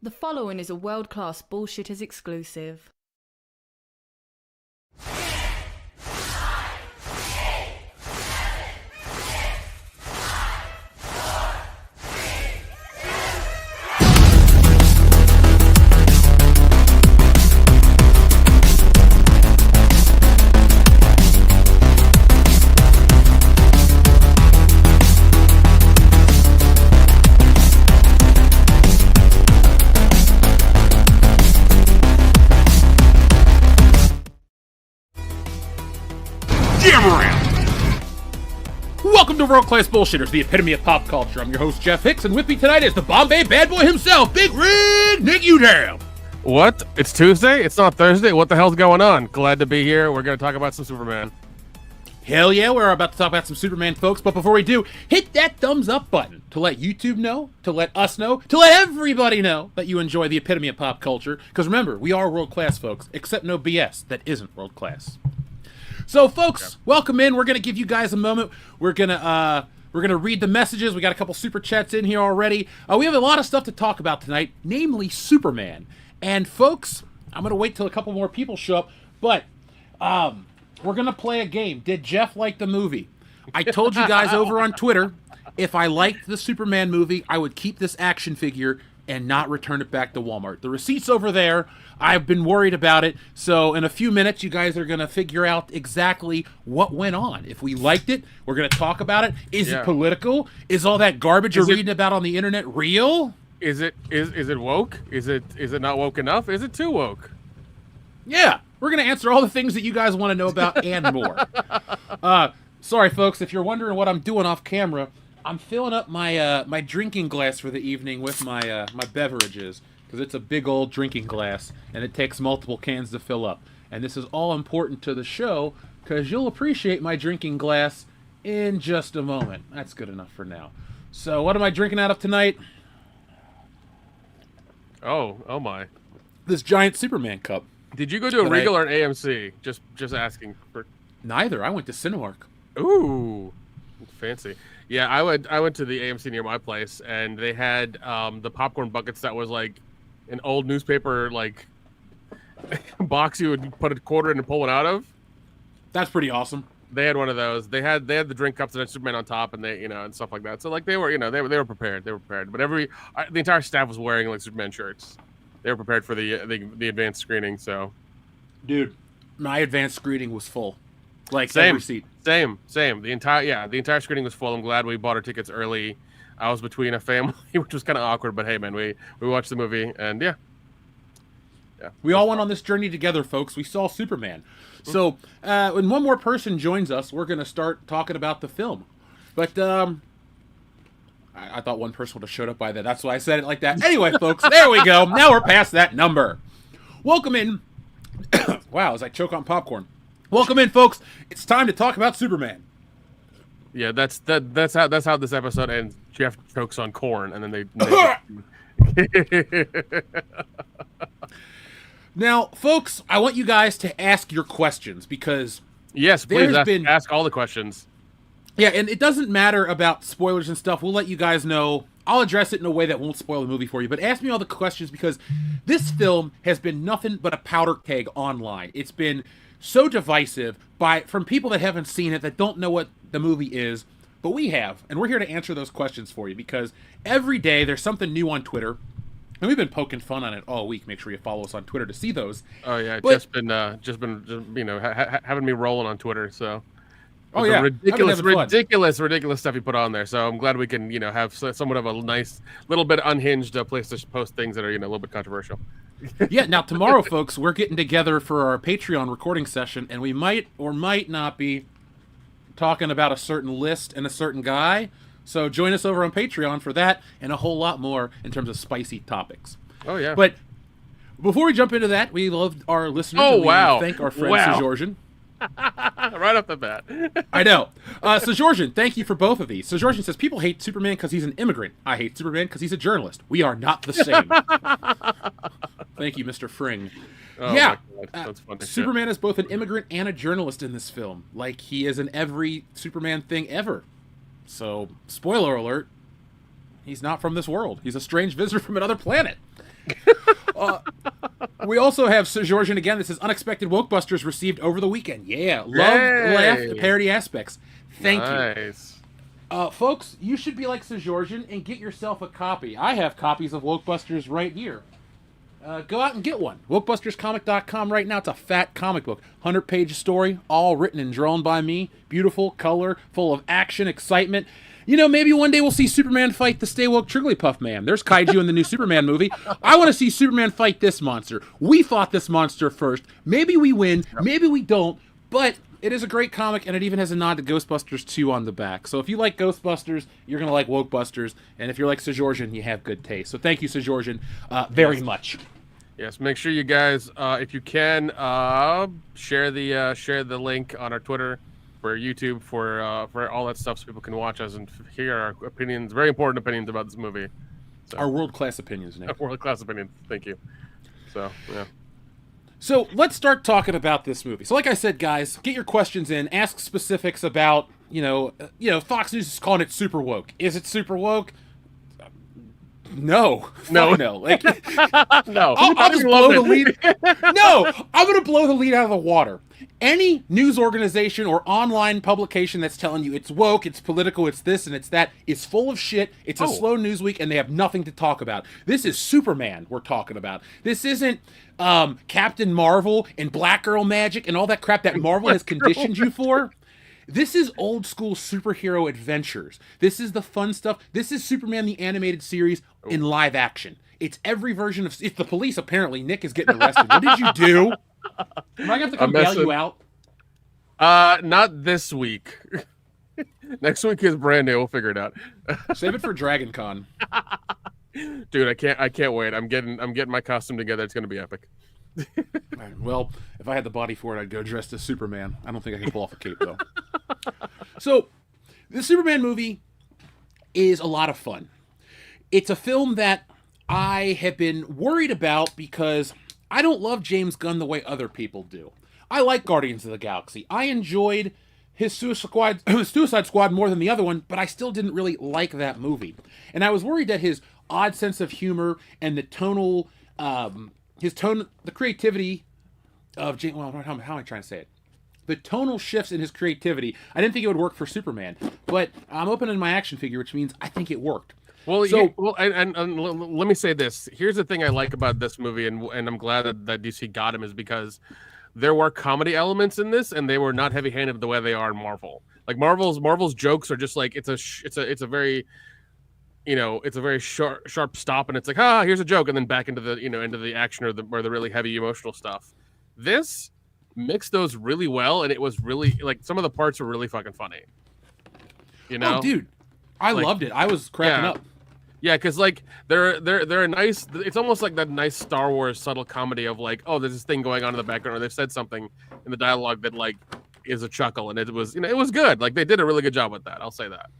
The following is a world-class Bullshitters exclusive. Welcome to World Class Bullshitters, the epitome of pop culture. I'm your host, Jeff Hicks, and with me tonight is the Bombay bad boy himself, Big Rig Nick Udam. What? It's Tuesday? It's not Thursday? What the hell's going on? Glad to be here. We're going to talk about some Superman. Hell yeah, we're about to talk about some Superman, folks, but before we do, hit that thumbs up button to let YouTube know, to let us know, to let everybody know that you enjoy the epitome of pop culture, because remember, we are world class, folks, except no BS that isn't world class. So, folks, welcome in. We're going to give you guys a moment. We're going to read the messages. We got a couple super chats in here already. We have a lot of stuff to talk about tonight, namely Superman. And, folks, I'm going to wait till a couple more people show up, but we're going to play a game. Did Jeff like the movie? I told you guys over on Twitter, if I liked the Superman movie, I would keep this action figure and not return it back to Walmart. The receipt's over there. I've been worried about it. So in a few minutes, you guys are going to figure out exactly what went on. If we liked it, we're going to talk about it. Is it political? Is all that garbage you're reading about on the internet real? Is it woke? Is it not woke enough? Is it too woke? Yeah, we're going to answer all the things that you guys want to know about and more. Sorry, folks, if you're wondering what I'm doing off camera, I'm filling up my my drinking glass for the evening with my my beverages, because it's a big old drinking glass, and it takes multiple cans to fill up. And this is all important to the show, because you'll appreciate my drinking glass in just a moment. That's good enough for now. So what am I drinking out of tonight? Oh my. This giant Superman cup. Did you go to a Regal or an AMC? Just asking for. Neither. I went to Cinemark. Ooh, fancy. Yeah, I went to the AMC near my place, and they had the popcorn buckets that was like an old newspaper like box you would put a quarter in and pull it out of. That's pretty awesome. They had one of those. They had the drink cups that had Superman on top, and they and stuff like that. So like they were they were prepared. They were prepared. But the entire staff was wearing like Superman shirts. They were prepared for the advanced screening. So, dude, my advanced screening was full. Like every seat. Same. The entire screening was full. I'm glad we bought our tickets early. I was between a family, which was kind of awkward, but hey, man, we watched the movie, and yeah. We all went on this journey together, folks. We saw Superman. So when one more person joins us, we're going to start talking about the film. But I thought one person would have showed up by then. That's why I said it like that. Anyway, folks, there we go. Now we're past that number. Welcome in. Wow, as I choke on popcorn. Welcome in, folks. It's time to talk about Superman. Yeah, that's how this episode ends. Jeff chokes on corn, and then they Now, folks, I want you guys to ask your questions, because yes, please ask all the questions. Yeah, and it doesn't matter about spoilers and stuff. We'll let you guys know. I'll address it in a way that won't spoil the movie for you. But ask me all the questions, because this film has been nothing but a powder keg online. It's been so divisive from people that haven't seen it, that don't know what the movie is, but we have, and we're here to answer those questions for you, because every day there's something new on Twitter, and we've been poking fun on it all week. Make sure you follow us on Twitter to see those. Oh yeah, just been having me rolling on Twitter. So ridiculous stuff you put on there. So I'm glad we can have somewhat of a nice little bit unhinged place to post things that are a little bit controversial. Yeah, now tomorrow, folks, we're getting together for our Patreon recording session, and we might or might not be talking about a certain list and a certain guy. So join us over on Patreon for that and a whole lot more in terms of spicy topics. Oh, yeah. But before we jump into that, we love our listeners. Oh, and wow. We thank our friend Sejorjan. Right off the bat. I know. Sejorjan, thank you for both of these. Sejorjan says, people hate Superman because he's an immigrant. I hate Superman because he's a journalist. We are not the same. Thank you, Mr. Fring. Oh, yeah, that's funny. Superman is both an immigrant and a journalist in this film, like he is in every Superman thing ever. So, spoiler alert, he's not from this world. He's a strange visitor from another planet. We also have Sir Georgian again. This is Unexpected Wokebusters received over the weekend. Yeah. Love, laugh, the parody aspects. Thank you. Folks, you should be like Sir Georgian and get yourself a copy. I have copies of Wokebusters right here. Go out and get one. WokebustersComic.com right now. It's a fat comic book. 100-page story, all written and drawn by me. Beautiful, color, full of action, excitement. You know, maybe one day we'll see Superman fight the Stay Woke Trigglypuff Man. There's kaiju in the new Superman movie. I want to see Superman fight this monster. We fought this monster first. Maybe we win, maybe we don't, but it is a great comic, and it even has a nod to Ghostbusters 2 on the back. So if you like Ghostbusters, you're going to like Wokebusters, and if you're like Sir Georgian, you have good taste. So thank you, Sir Georgian, very much. Yes, make sure you guys, if you can, share the link on our Twitter, for YouTube, for all that stuff, so people can watch us and hear our opinions, very important opinions about this movie. So, our world-class opinions, Nick. World-class opinions. Thank you. So, yeah. So let's start talking about this movie. So like I said, guys, get your questions in. Ask specifics about, Fox News is calling it super woke. Is it super woke? No. No. Like, no. I'll just blow the lead. No, I'm going to blow the lead out of the water. Any news organization or online publication that's telling you it's woke, it's political, it's this and it's that, is full of shit. It's a slow news week and they have nothing to talk about. This is Superman we're talking about. This isn't Captain Marvel and Black Girl Magic and all that crap that Marvel has conditioned you for. This is old school superhero adventures. This is the fun stuff. This is Superman the Animated Series in live action. It's every version of... It's the police, apparently. Nick is getting arrested. What did you do? Am I going to have to come bail you out? Not this week. Next week is brand new. We'll figure it out. Save it for Dragon Con. Dude, I can't wait. I'm getting my costume together. It's going to be epic. Well, if I had the body for it, I'd go dressed as Superman. I don't think I can pull off a cape, though. So, the Superman movie is a lot of fun. It's a film that I have been worried about because I don't love James Gunn the way other people do. I like Guardians of the Galaxy. I enjoyed his Suicide Squad more than the other one, but I still didn't really like that movie. And I was worried that his odd sense of humor and the tonal... the creativity of James... Well, how am I trying to say it? The tonal shifts in his creativity, I didn't think it would work for Superman. But I'm opening my action figure, which means I think it worked. Well, so, and let me say this. Here's the thing I like about this movie, and I'm glad that DC got him, is because there were comedy elements in this, and they were not heavy-handed the way they are in Marvel. Like Marvel's jokes are just like it's a very sharp stop, and it's like here's a joke, and then back into the action or the really heavy emotional stuff. This mixed those really well, and it was really like some of the parts were really fucking funny. Oh, dude, I loved it. I was cracking up. Yeah, because like they're a nice. It's almost like that nice Star Wars subtle comedy of like, oh, there's this thing going on in the background, or they've said something in the dialogue that like is a chuckle, and it was it was good. Like they did a really good job with that. I'll say that.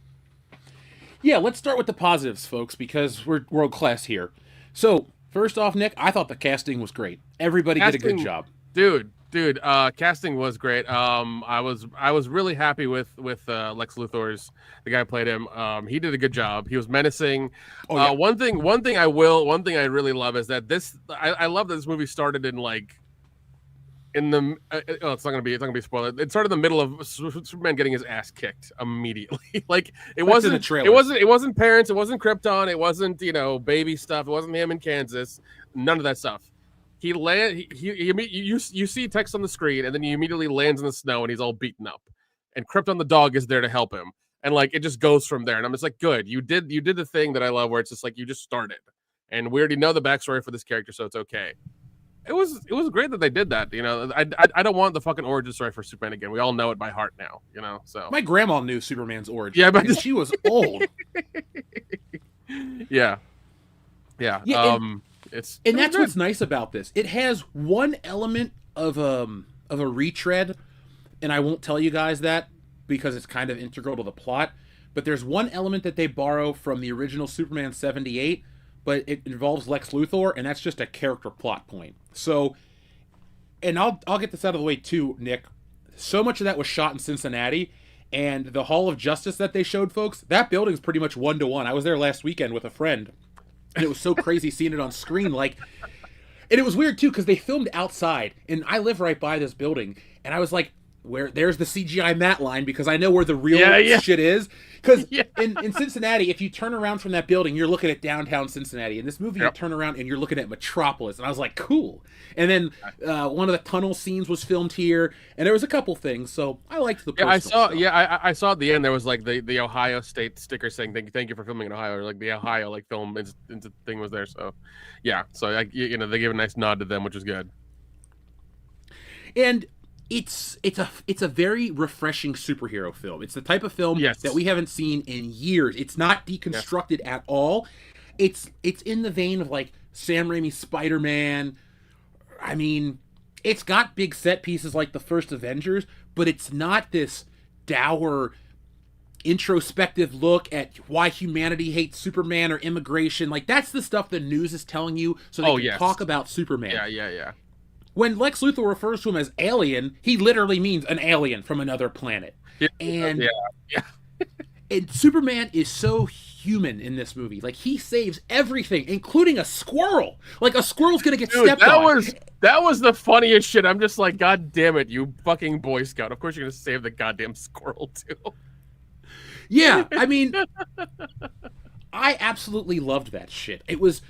Yeah, let's start with the positives, folks, because we're world class here. So first off, Nick, I thought the casting was great. Everybody did a good job, dude. Casting was great. I was really happy with Lex Luthor's, the guy who played him. He did a good job. He was menacing. One thing I really love is that I love that this movie started in like in the it's not gonna be spoiled. It started in the middle of Superman getting his ass kicked immediately. Like it wasn't parents, it wasn't Krypton, it wasn't baby stuff, it wasn't him in Kansas, none of that stuff. He you see text on the screen, and then he immediately lands in the snow, and he's all beaten up. And Krypton the dog is there to help him, and like it just goes from there. And I'm just like, good, you did the thing that I love, where it's just like you just started, and we already know the backstory for this character, so it's okay. It was great that they did that. I don't want the fucking origin story for Superman again. We all know it by heart now. So my grandma knew Superman's origin. Yeah, but she was old. Yeah. That's what's nice about this. It has one element of a retread, and I won't tell you guys that because it's kind of integral to the plot. But there's one element that they borrow from the original Superman 78, but it involves Lex Luthor, and that's just a character plot point. So, and I'll get this out of the way too, Nick. So much of that was shot in Cincinnati, and the Hall of Justice that they showed folks, that building's pretty much 1-to-1. I was there last weekend with a friend. and it was so crazy seeing it on screen. Like, and it was weird too because they filmed outside, and I live right by this building, and I was like, where there's the CGI matte line because I know where the real shit is. Because in Cincinnati, if you turn around from that building, you're looking at downtown Cincinnati. In this movie, you turn around and you're looking at Metropolis. And I was like, cool. And then one of the tunnel scenes was filmed here, and there was a couple things. So I liked the I saw. stuff. Yeah, I saw at the end there was like the Ohio State sticker saying thank you for filming in Ohio, or like the Ohio like film thing was there. So yeah, so they gave a nice nod to them, which was good. And it's a very refreshing superhero film. It's the type of film that we haven't seen in years. It's not deconstructed at all. It's in the vein of like Sam Raimi's Spider-Man. I mean, it's got big set pieces like the first Avengers, but it's not this dour introspective look at why humanity hates Superman or immigration. Like, that's the stuff the news is telling you so they can talk about Superman. Yeah. When Lex Luthor refers to him as alien, he literally means an alien from another planet. And and Superman is so human in this movie. Like, he saves everything, including a squirrel. Like, a squirrel's gonna get stepped on. That was the funniest shit. I'm just like, God damn it, you fucking Boy Scout. Of course you're gonna save the goddamn squirrel too. Yeah, I mean, I absolutely loved that shit. It was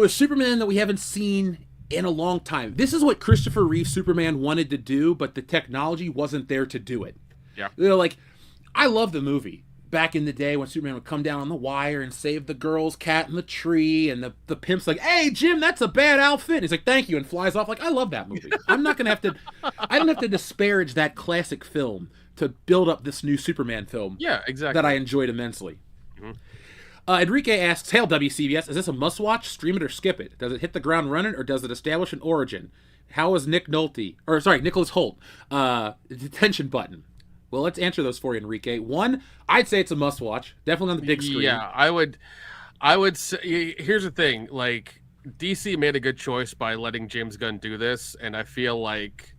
Superman that we haven't seen in a long time. This is what Christopher Reeve Superman wanted to do, but the technology wasn't there to do it. Yeah. Like, I love the movie. Back in the day when Superman would come down on the wire and save the girl's cat in the tree, and the pimp's like, "Hey, Jim, that's a bad outfit." And he's like, "Thank you," and flies off. Like, I love that movie. I'm not going to have to... I don't have to disparage that classic film to build up this new Superman film. Yeah, exactly. That I enjoyed immensely. Mm-hmm. Enrique asks, "Hail WCBS, is this a must-watch? Stream it or skip it? Does it hit the ground running, or does it establish an origin? How is Nicholas Holt? Detention button." Well, let's answer those for you, Enrique. One, I'd say it's a must-watch. Definitely on the big screen. Yeah, I would say, here's the thing, like, DC made a good choice by letting James Gunn do this, and I feel like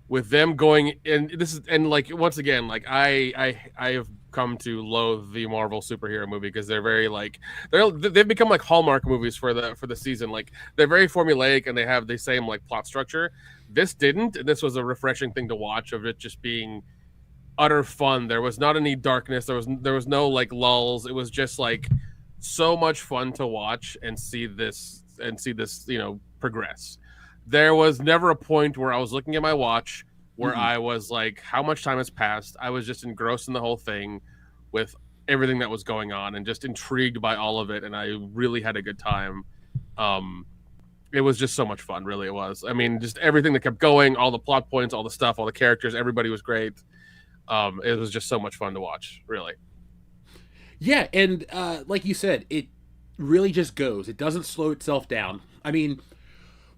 with them going, and like, once again, like, I have come to loathe the Marvel superhero movie because they're very like they've become like Hallmark movies for the season. Like, they're very formulaic and they have the same like plot structure. This didn't, and this was a refreshing thing to watch, of it just being utter fun. There was not any darkness. There was no like lulls. It was just like so much fun to watch and see this progress. There was never a point where I was looking at my watch where I was like, how much time has passed? I was just engrossed in the whole thing with everything that was going on and just intrigued by all of it. And I really had a good time. It was just so much fun. Really, it was. I mean, just everything that kept going, all the plot points, all the stuff, all the characters, everybody was great. It was just so much fun to watch, really. Yeah, and like you said, it really just goes. It doesn't slow itself down. I mean,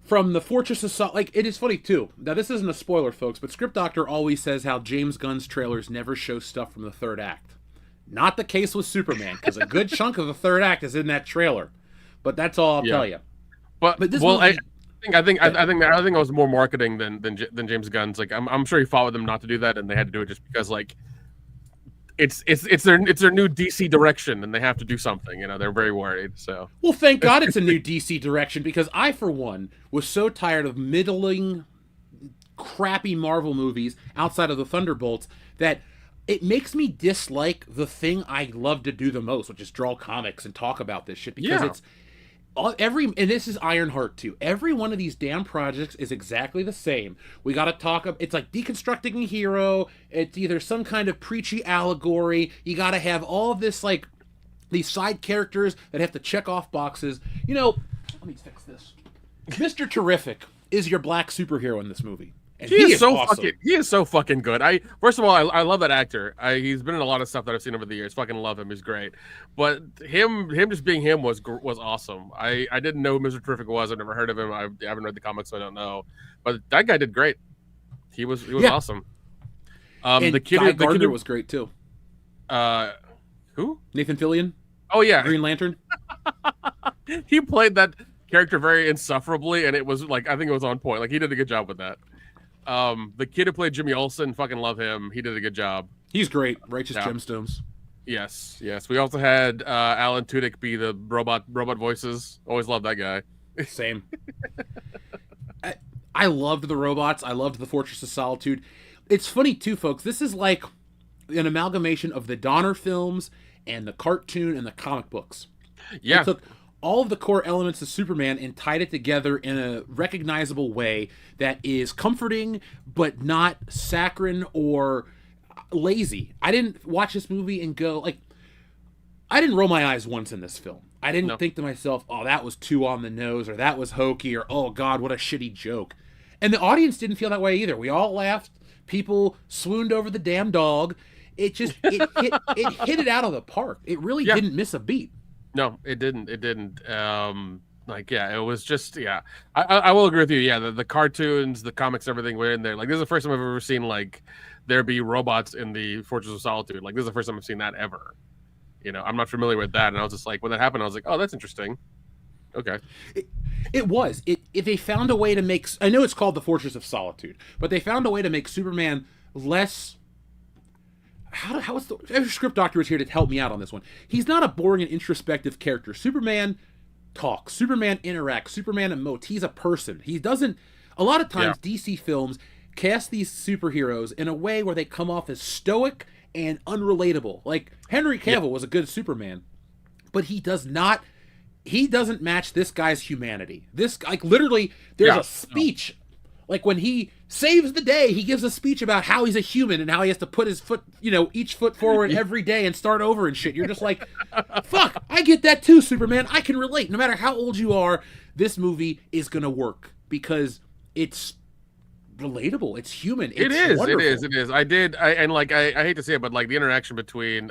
from the Fortress of Salt, like, it is funny too. Now, this isn't a spoiler, folks, but Script Doctor always says how James Gunn's trailers never show stuff from the third act. Not the case with Superman, because a good chunk of the third act is in that trailer. But that's all I'll tell you. But this movie, I think it was more marketing than James Gunn's. Like, I'm sure he fought with them not to do that, and they had to do it just because, like, it's their new DC direction, and they have to do something. You know, they're very worried. So, well, thank God it's a new DC direction, because I, for one, was so tired of middling, crappy Marvel movies outside of the Thunderbolts that it makes me dislike the thing I love to do the most, which is draw comics and talk about this shit, because it's and this is Ironheart too. Every one of these damn projects is exactly the same. We got to talk. It's like deconstructing a hero. It's either some kind of preachy allegory. You got to have all of this, like, these side characters that have to check off boxes. You know, let me fix this. Mr. Terrific is your black superhero in this movie. And he is so awesome. He is so fucking good. First of all, I love that actor. He's been in a lot of stuff that I've seen over the years. Fucking love him. He's great. But him just being him was awesome. I didn't know who Mr. Terrific was. I've never heard of him. I haven't read the comics, so I don't know. But that guy did great. He was awesome. And Guy Gardner was great too. Who? Nathan Fillion. Oh yeah, Green Lantern. He played that character very insufferably, and it was like, I think it was on point. Like, he did a good job with that. The kid who played Jimmy Olsen, fucking love him. He did a good job. He's great. Righteous Gemstones. Yes, yes. We also had Alan Tudyk be the robot voices. Always loved that guy. Same. I loved the robots. I loved the Fortress of Solitude. It's funny too, folks. This is like an amalgamation of the Donner films and the cartoon and the comic books. Yeah. It took all of the core elements of Superman and tied it together in a recognizable way that is comforting but not saccharine or lazy. I didn't watch this movie and go like, I didn't roll my eyes once in this film. I didn't think to myself, oh, that was too on the nose, or that was hokey, or oh god, what a shitty joke. And the audience didn't feel that way either. We all laughed. People swooned over the damn dog. It hit it out of the park. It really didn't miss a beat. No, it didn't. It didn't. It was just, I will agree with you. Yeah, the cartoons, the comics, everything were in there. Like, this is the first time I've ever seen, like, there be robots in the Fortress of Solitude. Like, this is the first time I've seen that ever. You know, I'm not familiar with that. And I was just like, when that happened, I was like, oh, that's interesting. Okay. If they found a way to make, I know it's called the Fortress of Solitude, but they found a way to make Superman less, how the script doctor is here to help me out on this one. He's not a boring and introspective character. Superman talks, Superman interacts, Superman emotes. He's a person. He doesn't, a lot of times DC films cast these superheroes in a way where they come off as stoic and unrelatable. Like Henry Cavill was a good Superman, but he doesn't match this guy's humanity. This, like, literally, there's a speech. Like, when he saves the day, he gives a speech about how he's a human and how he has to put his foot, each foot forward every day and start over and shit. You're just like, fuck, I get that too, Superman. I can relate. No matter how old you are, this movie is going to work because it's relatable. It's human. It's wonderful. It is. I hate to say it, but like the interaction between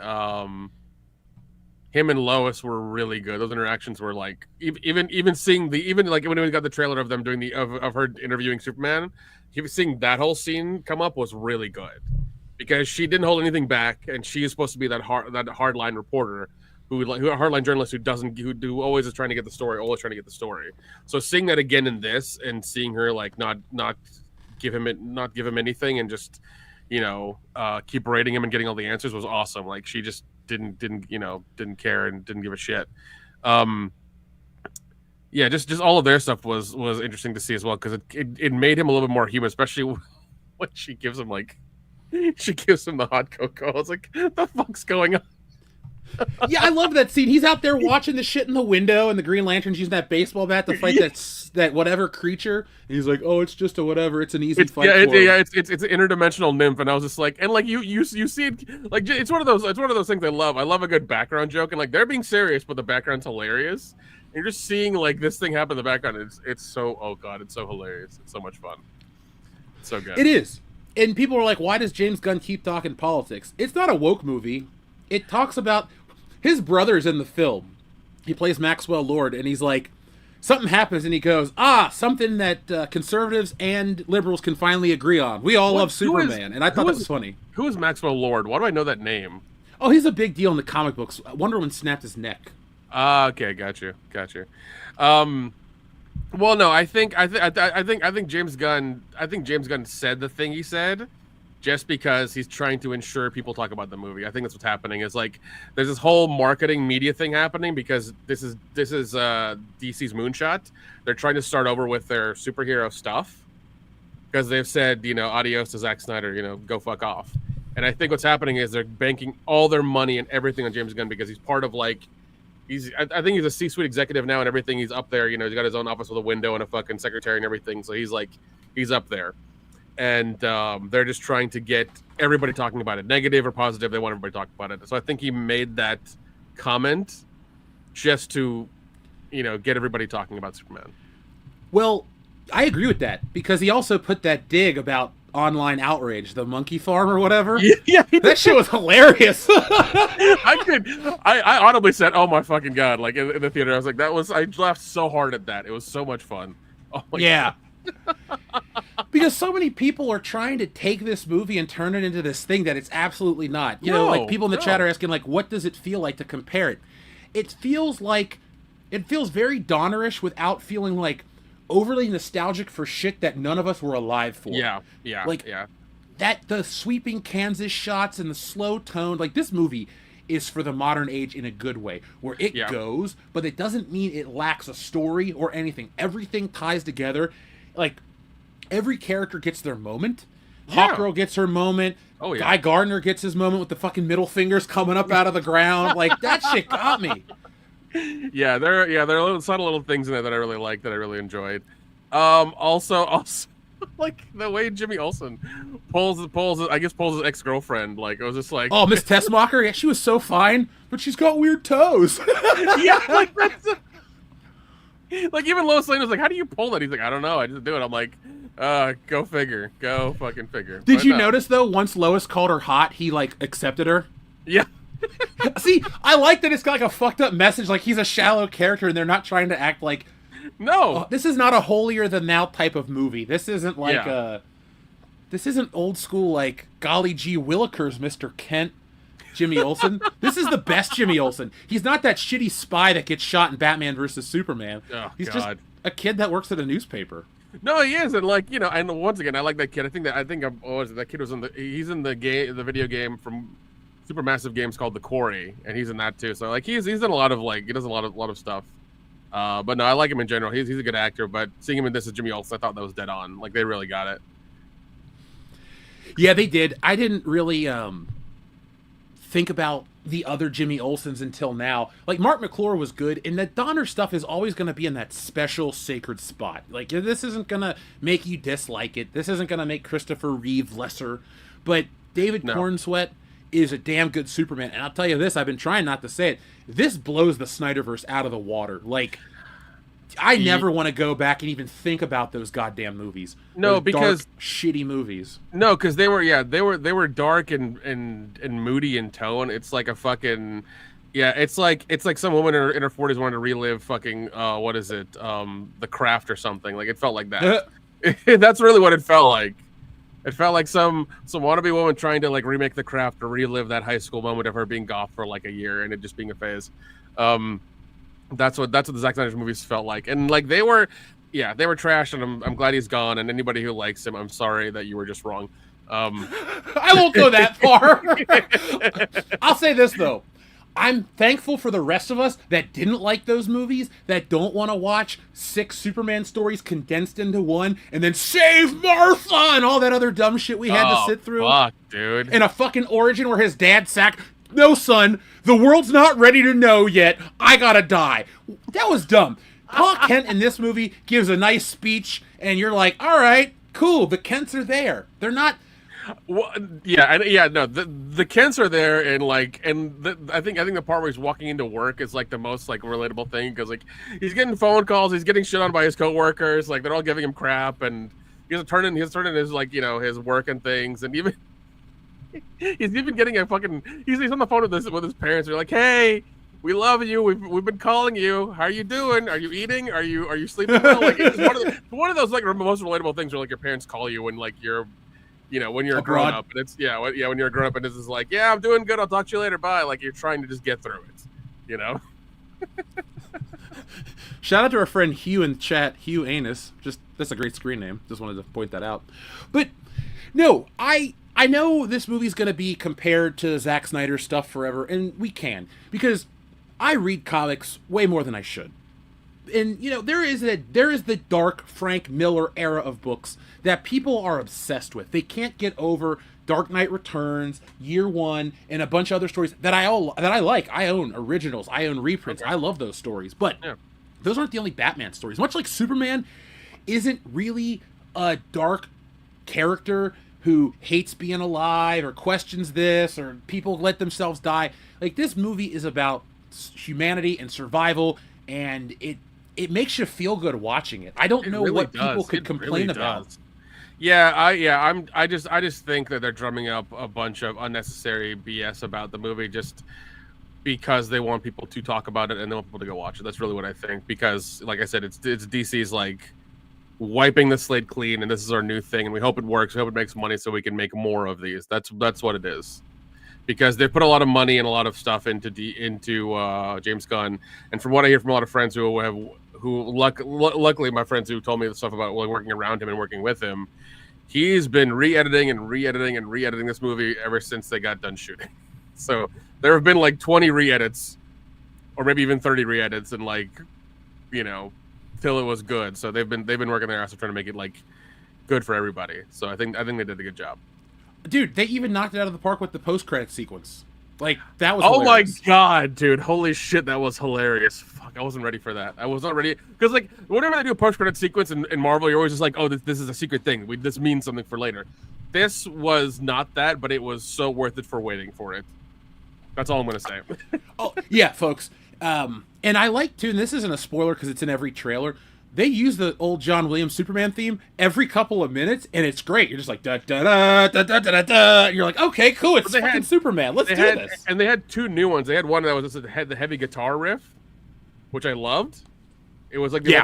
him and Lois were really good. Those interactions were like, even seeing like when we got the trailer of them doing of her interviewing Superman, seeing that whole scene come up was really good because she didn't hold anything back, and she is supposed to be that hardline reporter who a hardline journalist who always is trying to get the story. So seeing that again in this and seeing her like not give him anything and just keep rating him and getting all the answers was awesome. Like, she just didn't care and didn't give a shit. Just all of their stuff was interesting to see as well, because it made him a little bit more human, especially when she gives him the hot cocoa. I was like, the fuck's going on? Yeah, I love that scene. He's out there watching the shit in the window, and the Green Lantern's using that baseball bat to fight that whatever creature. And he's like, "Oh, it's just a whatever. It's an easy fight." It's an interdimensional nymph, and I was just like, and like you see it, like it's one of those things I love. I love a good background joke, and like they're being serious, but the background's hilarious. And you're just seeing like this thing happen in the background. It's so, oh god, it's so hilarious. It's so much fun. It's so good. It is. And people are like, "Why does James Gunn keep talking politics?" It's not a woke movie. It talks about his brother's in the film. He plays Maxwell Lord, and he's like, something happens, and he goes, something that conservatives and liberals can finally agree on. We all love Superman. And I thought that was funny. Who is Maxwell Lord? Why do I know that name? Oh, he's a big deal in the comic books. Wonder Woman snapped his neck. Okay, got you. Well, no, I think James Gunn said the thing he said just because he's trying to ensure people talk about the movie. I think that's what's happening. Is like there's this whole marketing media thing happening because this is DC's moonshot. They're trying to start over with their superhero stuff because they've said, adios to Zack Snyder, go fuck off. And I think what's happening is they're banking all their money and everything on James Gunn because he's part of like I think he's a C-suite executive now and everything. He's up there, he's got his own office with a window and a fucking secretary and everything. So he's up there. And they're just trying to get everybody talking about it, negative or positive. They want everybody talking about it. So I think he made that comment just to, get everybody talking about Superman. Well, I agree with that because he also put that dig about online outrage, the monkey farm or whatever. Yeah, that shit was hilarious. I audibly said, "Oh my fucking god!" Like in the theater, I was like, I laughed so hard at that. It was so much fun. Oh my god. Because so many people are trying to take this movie and turn it into this thing that it's absolutely not. Like people in the chat are asking, like, what does it feel like to compare it? It feels very Donnerish without feeling like overly nostalgic for shit that none of us were alive for. Yeah. That the sweeping Kansas shots and the slow tone, like this movie is for the modern age in a good way, where it goes, but it doesn't mean it lacks a story or anything. Everything ties together. Like, every character gets their moment. Hawkgirl gets her moment. Oh, yeah. Guy Gardner gets his moment with the fucking middle fingers coming up out of the ground. Like, that shit got me. Yeah, there are little, subtle little things in there that I really liked, that I really enjoyed. Also, like the way Jimmy Olsen pulls his ex-girlfriend. Like, it was just like, oh, Miss Tessmacher, yeah, she was so fine, but she's got weird toes. Yeah, like that's like, even Lois Lane was like, how do you pull that? He's like, I don't know, I just do it. I'm like, go figure, go fucking figure. Did you notice though? Once Lois called her hot, he like accepted her. Yeah. See, I like that it's got like a fucked up message. Like, he's a shallow character, and they're not trying to act like. No, this is not a holier than thou type of movie. This isn't like this isn't old school like golly gee Willikers, Mr. Kent, Jimmy Olsen. This is the best Jimmy Olsen. He's not that shitty spy that gets shot in Batman versus Superman. Oh, he's just a kid that works at a newspaper. No, he is, and like, you know, and once again, I like that kid. That kid was he's in the video game from Supermassive Games called The Quarry, and he's in that too. So like, he's in a lot of like, he does a lot of stuff. But no, I like him in general. He's a good actor, but seeing him in this as Jimmy Olsen, I thought that was dead on. Like, they really got it. Yeah, they did. I didn't really think about the other Jimmy Olsens until now. Like, Mark McClure was good, and the Donner stuff is always going to be in that special sacred spot. Like, this isn't going to make you dislike it. This isn't going to make Christopher Reeve lesser. But David Cornsweet is a damn good Superman. And I'll tell you this, I've been trying not to say it. This blows the Snyderverse out of the water. Like, I never want to go back and even think about those goddamn movies. No, those because dark, shitty movies. No, because they were dark and moody in tone. It's like a fucking it's like some woman in her 40s wanted to relive fucking what is it? The Craft or something. Like, it felt like that. That's really what it felt like. It felt like some wannabe woman trying to like remake The Craft or relive that high school moment of her being goth for like a year and it just being a phase. That's what the Zack Snyder's movies felt like, and like they were trash, and I'm glad he's gone. And anybody who likes him, I'm sorry that you were just wrong. I won't go that far. I'll say this though. I'm thankful for the rest of us that didn't like those movies, that don't want to watch 6 Superman stories condensed into one, and then save Martha and all that other dumb shit we had to sit through. Fuck, dude. And a fucking origin where his dad sacked. No, son, the world's not ready to know yet. I gotta die. That was dumb. Paul Kent in this movie gives a nice speech, and you're like, all right, cool. The Kents are there. They're not. Well, the Kents are there, and like, I think the part where he's walking into work is like the most like relatable thing, because like he's getting phone calls, he's getting shit on by his coworkers, like they're all giving him crap, and he's turning his like, you know, his work and things, and even he's even getting a fucking he's on the phone with his parents. They're like, hey, we love you. We've been calling you. How are you doing? Are you eating? Are you sleeping well? Like, it's one of those like most relatable things where like your parents call you when like you're. You know, when you're a grown up, and it's when you're a grown up, and this is like, yeah, I'm doing good. I'll talk to you later. Bye. Like, you're trying to just get through it, you know. Shout out to our friend Hugh in chat, Hugh Anus. That's a great screen name. Just wanted to point that out. But no, I know this movie's gonna be compared to Zack Snyder's stuff forever, and we can, because I read comics way more than I should. And you know, there is the dark Frank Miller era of books that people are obsessed with. They can't get over Dark Knight Returns, Year One, and a bunch of other stories that I like. I own originals. I own reprints. Okay. I love those stories. But those aren't the only Batman stories. Much like Superman isn't really a dark character who hates being alive or questions this, or people let themselves die. Like, this movie is about humanity and survival, and it makes you feel good watching it. I don't know what people could complain about. I just think that they're drumming up a bunch of unnecessary BS about the movie just because they want people to talk about it and they want people to go watch it. That's really what I think, because like I said, it's DC's like wiping the slate clean, and this is our new thing, and we hope it works. We hope it makes money so we can make more of these. That's what it is. Because they put a lot of money and a lot of stuff into James Gunn, and from what I hear from a lot of friends luckily my friends who told me the stuff about working around him and working with him, he's been re-editing this movie ever since they got done shooting. So There have been like 20 re-edits, or maybe even 30 re-edits, and like, you know, till it was good. So they've been working their ass off trying to make it like good for everybody. So I think they did a good job. Dude, they even knocked it out of the park with the post-credit sequence. Like, that was hilarious. My god, dude. Holy shit, that was hilarious. Fuck, I wasn't ready for that. I was not ready. Because, like, whenever they do a post-credit sequence in Marvel, you're always just like, oh, this is a secret thing. This means something for later. This was not that, but it was so worth it for waiting for it. That's all I'm going to say. Oh, yeah, folks. And I like, too, and this isn't a spoiler because it's in every trailer, they use the old John Williams Superman theme every couple of minutes, and it's great. You're just like, da-da-da-da-da-da-da. You're like, okay, cool, it's fucking Superman. Let's do this. And they had two new ones. They had one that was had the heavy guitar riff, which I loved. It was like the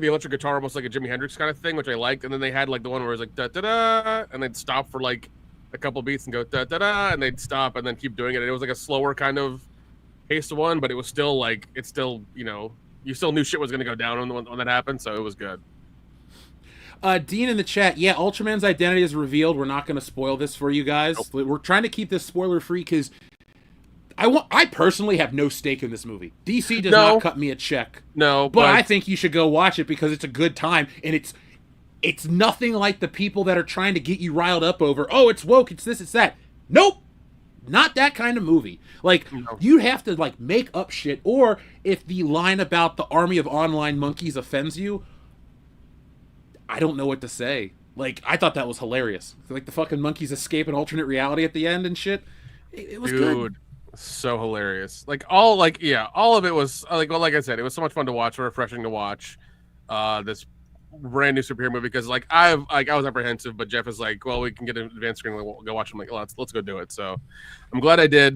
electric guitar, almost like a Jimi Hendrix kind of thing, which I liked. And then they had like the one where it was like da-da-da, and they'd stop for like a couple beats and go da-da-da, and they'd stop and then keep doing it. And it was like a slower kind of pace one, but it was still like, it's still, you know, you still knew shit was going to go down when that happened, so it was good. Dean in the chat, yeah, Ultraman's identity is revealed. We're not going to spoil this for you guys. Nope. We're trying to keep this spoiler-free because I personally have no stake in this movie. DC does not cut me a check. No, but I think you should go watch it because it's a good time, and it's nothing like the people that are trying to get you riled up over, oh, it's woke, it's this, it's that. Nope. Not that kind of movie. Like, you have to, like, make up shit, or if the line about the army of online monkeys offends you, I don't know what to say. Like, I thought that was hilarious. Like, the fucking monkeys escape an alternate reality at the end and shit. It was good. Dude, so hilarious. Like, all of it was, like I said, it was so much fun to watch, refreshing to watch. This brand new superhero movie, because like I was apprehensive, but Jeff is like, well, we can get an advanced screen, we'll go watch them. Like, let's go do it. So I'm glad I did.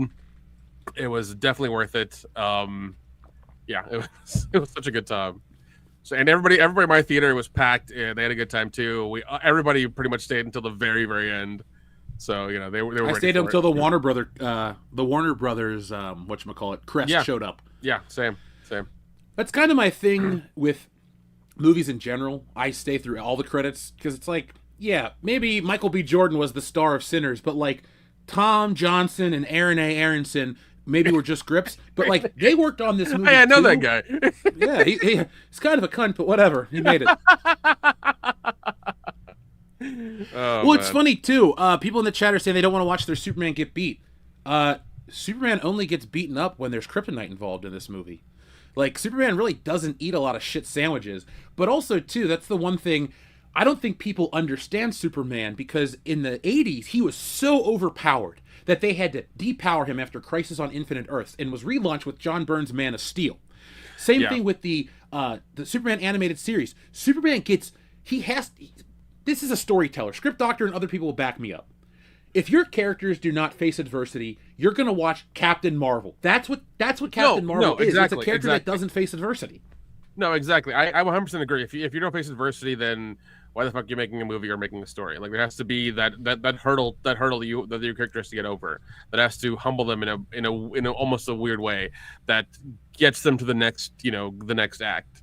It was definitely worth it. Yeah, it was such a good time. So, and everybody in my theater was packed, and they had a good time too. Everybody pretty much stayed until the very, very end. So, you know, they were. I stayed until the Warner Brothers whatchamacallit, crest showed up. Yeah, same. That's kind of my thing with movies in general. I stay through all the credits because it's like, yeah, maybe Michael B. Jordan was the star of Sinners, but like Tom Johnson and Aaron A. Aronson maybe were just grips, but like they worked on this movie. Hey, I know that guy. Yeah, he's kind of a cunt, but whatever, he made it. Well, it's funny too. People in the chat are saying they don't want to watch their Superman get beat. Superman only gets beaten up when there's kryptonite involved in this movie. Like, Superman really doesn't eat a lot of shit sandwiches. But also, too, that's the one thing, I don't think people understand Superman, because in the 80s, he was so overpowered that they had to depower him after Crisis on Infinite Earths, and was relaunched with John Byrne's Man of Steel. Same thing with the Superman animated series. Superman gets, this is a storyteller. Script Doctor and other people will back me up. If your characters do not face adversity, you're going to watch Captain Marvel. That's what Captain Marvel is. Exactly, it's a character that doesn't face adversity. No, exactly. I 100% agree. If you don't face adversity, then why the fuck are you making a movie or making a story? Like, there has to be that hurdle that your character has to get over. That has to humble them in a almost a weird way that gets them to the next act.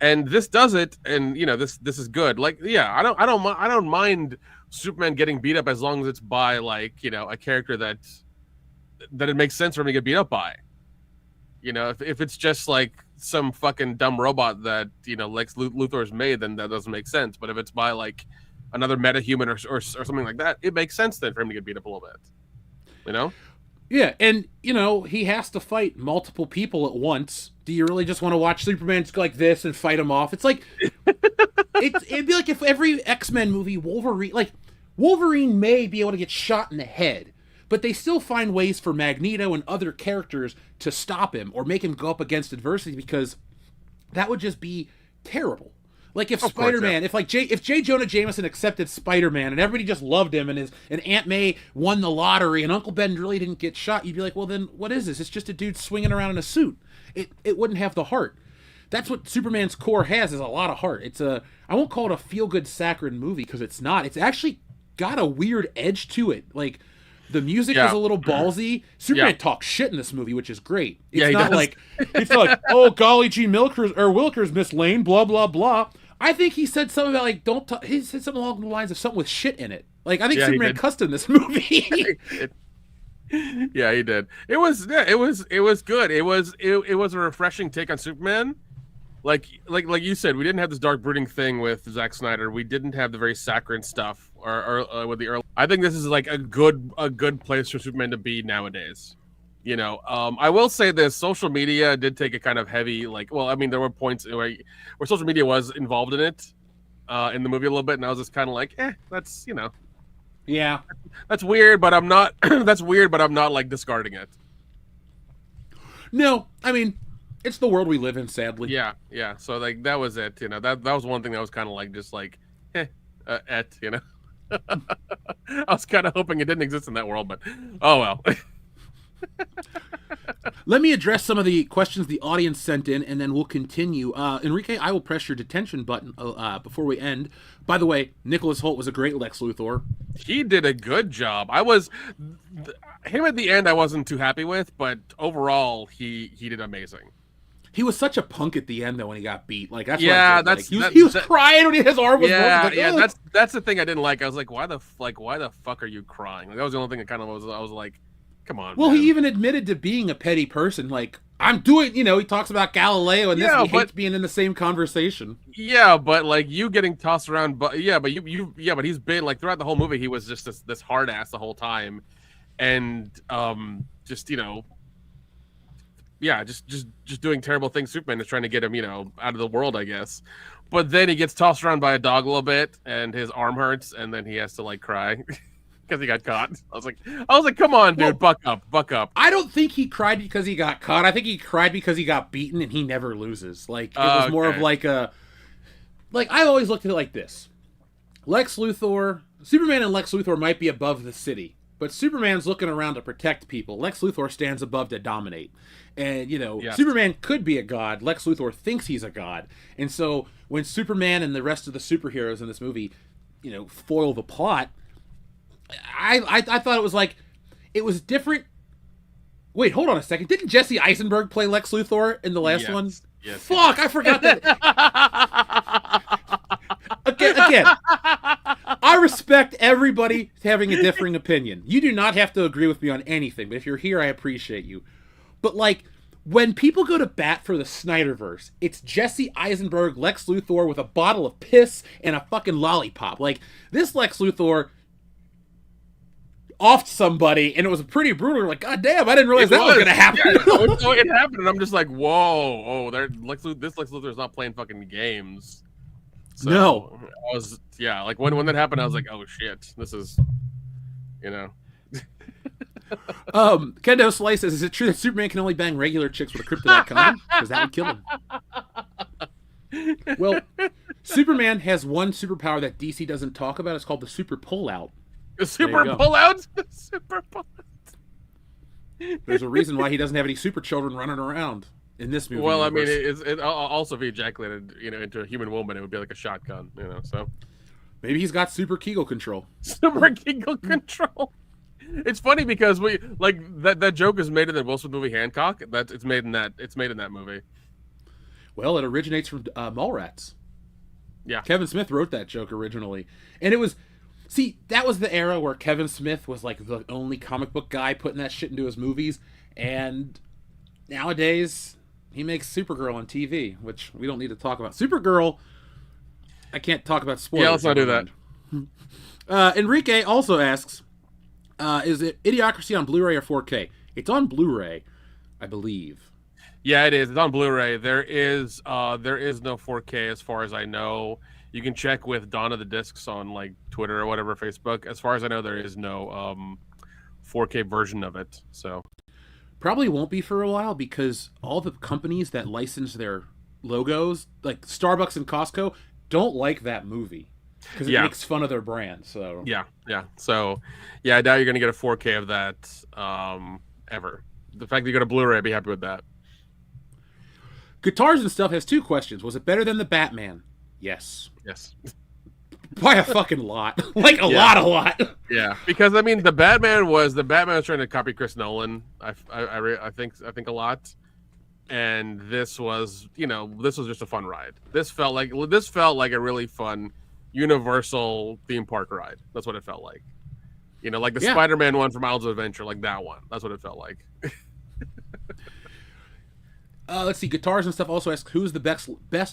And this does it, and this is good. Like, yeah, I don't mind Superman getting beat up as long as it's by like a character that it makes sense for him to get beat up by. If it's just like some fucking dumb robot that Lex Luthor's made, then that doesn't make sense. But if it's by like another metahuman or something like that, it makes sense then for him to get beat up a little bit. Yeah, and he has to fight multiple people at once. Do you really just want to watch Superman go like this and fight him off? It's like it'd be like if every X-Men movie Wolverine may be able to get shot in the head, but they still find ways for Magneto and other characters to stop him or make him go up against adversity, because that would just be terrible. Like if Spider-Man, if J. Jonah Jameson accepted Spider-Man and everybody just loved him, and Aunt May won the lottery and Uncle Ben really didn't get shot, you'd be like, well then what is this? It's just a dude swinging around in a suit. It wouldn't have the heart. That's what Superman's core has, is a lot of heart. I won't call it a feel-good saccharine movie, because it's not. It's actually got a weird edge to it. Like, the music is a little ballsy. Superman talks shit in this movie, which is great. It's not like, oh, golly gee Wilkers, Miss Lane, blah, blah, blah. I think he said something about, like, he said something along the lines of something with shit in it. Like, I think Superman cussed in this movie. Yeah, he did. It was good. It was a refreshing take on Superman. Like you said, we didn't have this dark brooding thing with Zack Snyder. We didn't have the very saccharine stuff or with the early. I think this is like a good place for Superman to be nowadays. I will say this: social media did take a kind of heavy, I mean, there were points where social media was involved in it, in the movie a little bit, and I was just kind of like, that's Yeah. that's weird, but I'm not. That's weird, but I'm not like discarding it. No, I mean, it's the world we live in, sadly. Yeah. So like that was it. That was one thing that was kind of like just like, I was kind of hoping it didn't exist in that world, but oh well. Let me address some of the questions the audience sent in, and then we'll continue. Enrique, I will press your detention button before we end. By the way, Nicholas Hoult was a great Lex Luthor. He did a good job. Him at the end I wasn't too happy with, but overall he did amazing. He was such a punk at the end, though, when he got beat. Like, that's yeah, what I did. He was crying when his arm was broken. Yeah. That's the thing I didn't like. I was like, why the fuck are you crying? Like, that was the only thing that kind of I was like, come on. Well, man. he even admitted to being a petty person. Like, I'm doing, he talks about Galileo and this. He hates being in the same conversation. Yeah, but like you getting tossed around, but he's been like throughout the whole movie, he was just this hard ass the whole time, and just doing terrible things. Superman is trying to get him, out of the world, I guess. But then he gets tossed around by a dog a little bit, and his arm hurts, and then he has to like cry because he got caught. I was like, come on, dude, buck up. I don't think he cried because he got caught. I think he cried because he got beaten, and he never loses. Like, it was more of like a, like, I always looked at it like this: Superman and Lex Luthor might be above the city, but Superman's looking around to protect people. Lex Luthor stands above to dominate. And, Yes. Superman could be a god. Lex Luthor thinks he's a god. And so when Superman and the rest of the superheroes in this movie, foil the plot, I thought it was like, it was different. Wait, hold on a second. Didn't Jesse Eisenberg play Lex Luthor in the last one? Yes. Fuck, I forgot that. Again, I respect everybody having a differing opinion. You do not have to agree with me on anything, but if you're here, I appreciate you. But, like, when people go to bat for the Snyderverse, it's Jesse Eisenberg, Lex Luthor with a bottle of piss and a fucking lollipop. Like, this Lex Luthor offed somebody, and it was pretty brutal. Like, God damn, I didn't realize that was going to happen. Yeah, so it happened, and I'm just like, whoa, this Lex Luthor is not playing fucking games. So No. I was, like, when that happened, I was like, oh, shit, this is, Kendo Slice says, is it true that Superman can only bang regular chicks with a kryptonite condom? Because that would kill him. Well, Superman has one superpower that DC doesn't talk about. It's called the super pullout. Super pullout? Super pullout. There's a reason why he doesn't have any super children running around in this movie. Well, universe. I mean, it also if he ejaculated, into a human woman, it would be like a shotgun, so. Maybe he's got super Kegel control. Super Kegel control. It's funny because we like that joke is made in the Will Smith movie Hancock. It's made in that movie. Well, it originates from Mallrats. Yeah, Kevin Smith wrote that joke originally, and it was. See, that was the era where Kevin Smith was like the only comic book guy putting that shit into his movies, and nowadays he makes Supergirl on TV, which we don't need to talk about. Supergirl, I can't talk about spoilers. Yeah, let's not do that. Enrique also asks, is it Idiocracy on Blu-ray or 4K? It's on Blu-ray, I believe. Yeah, it is. It's on Blu-ray. There is no 4K as far as I know. You can check with Dawn of the Discs on like Twitter or whatever, Facebook. As far as I know, there is no 4K version of it. So probably won't be for a while because all the companies that license their logos, like Starbucks and Costco, don't like that movie because it makes fun of their brand. So yeah. So I doubt you're gonna get a 4K of that ever. The fact that you got a Blu-ray, I'd be happy with that. Guitars and Stuff has 2 questions. Was it better than the Batman? Yes. By a fucking lot. Like a lot. Yeah. Because I mean the Batman was trying to copy Chris Nolan. I think a lot. And this was just a fun ride. This felt like a really fun Universal theme park ride. That's what it felt like. You know, like the Yeah. Spider-Man one from Islands of Adventure, like that one. That's what it felt like. Let's see. Guitars and stuff also ask, who's the best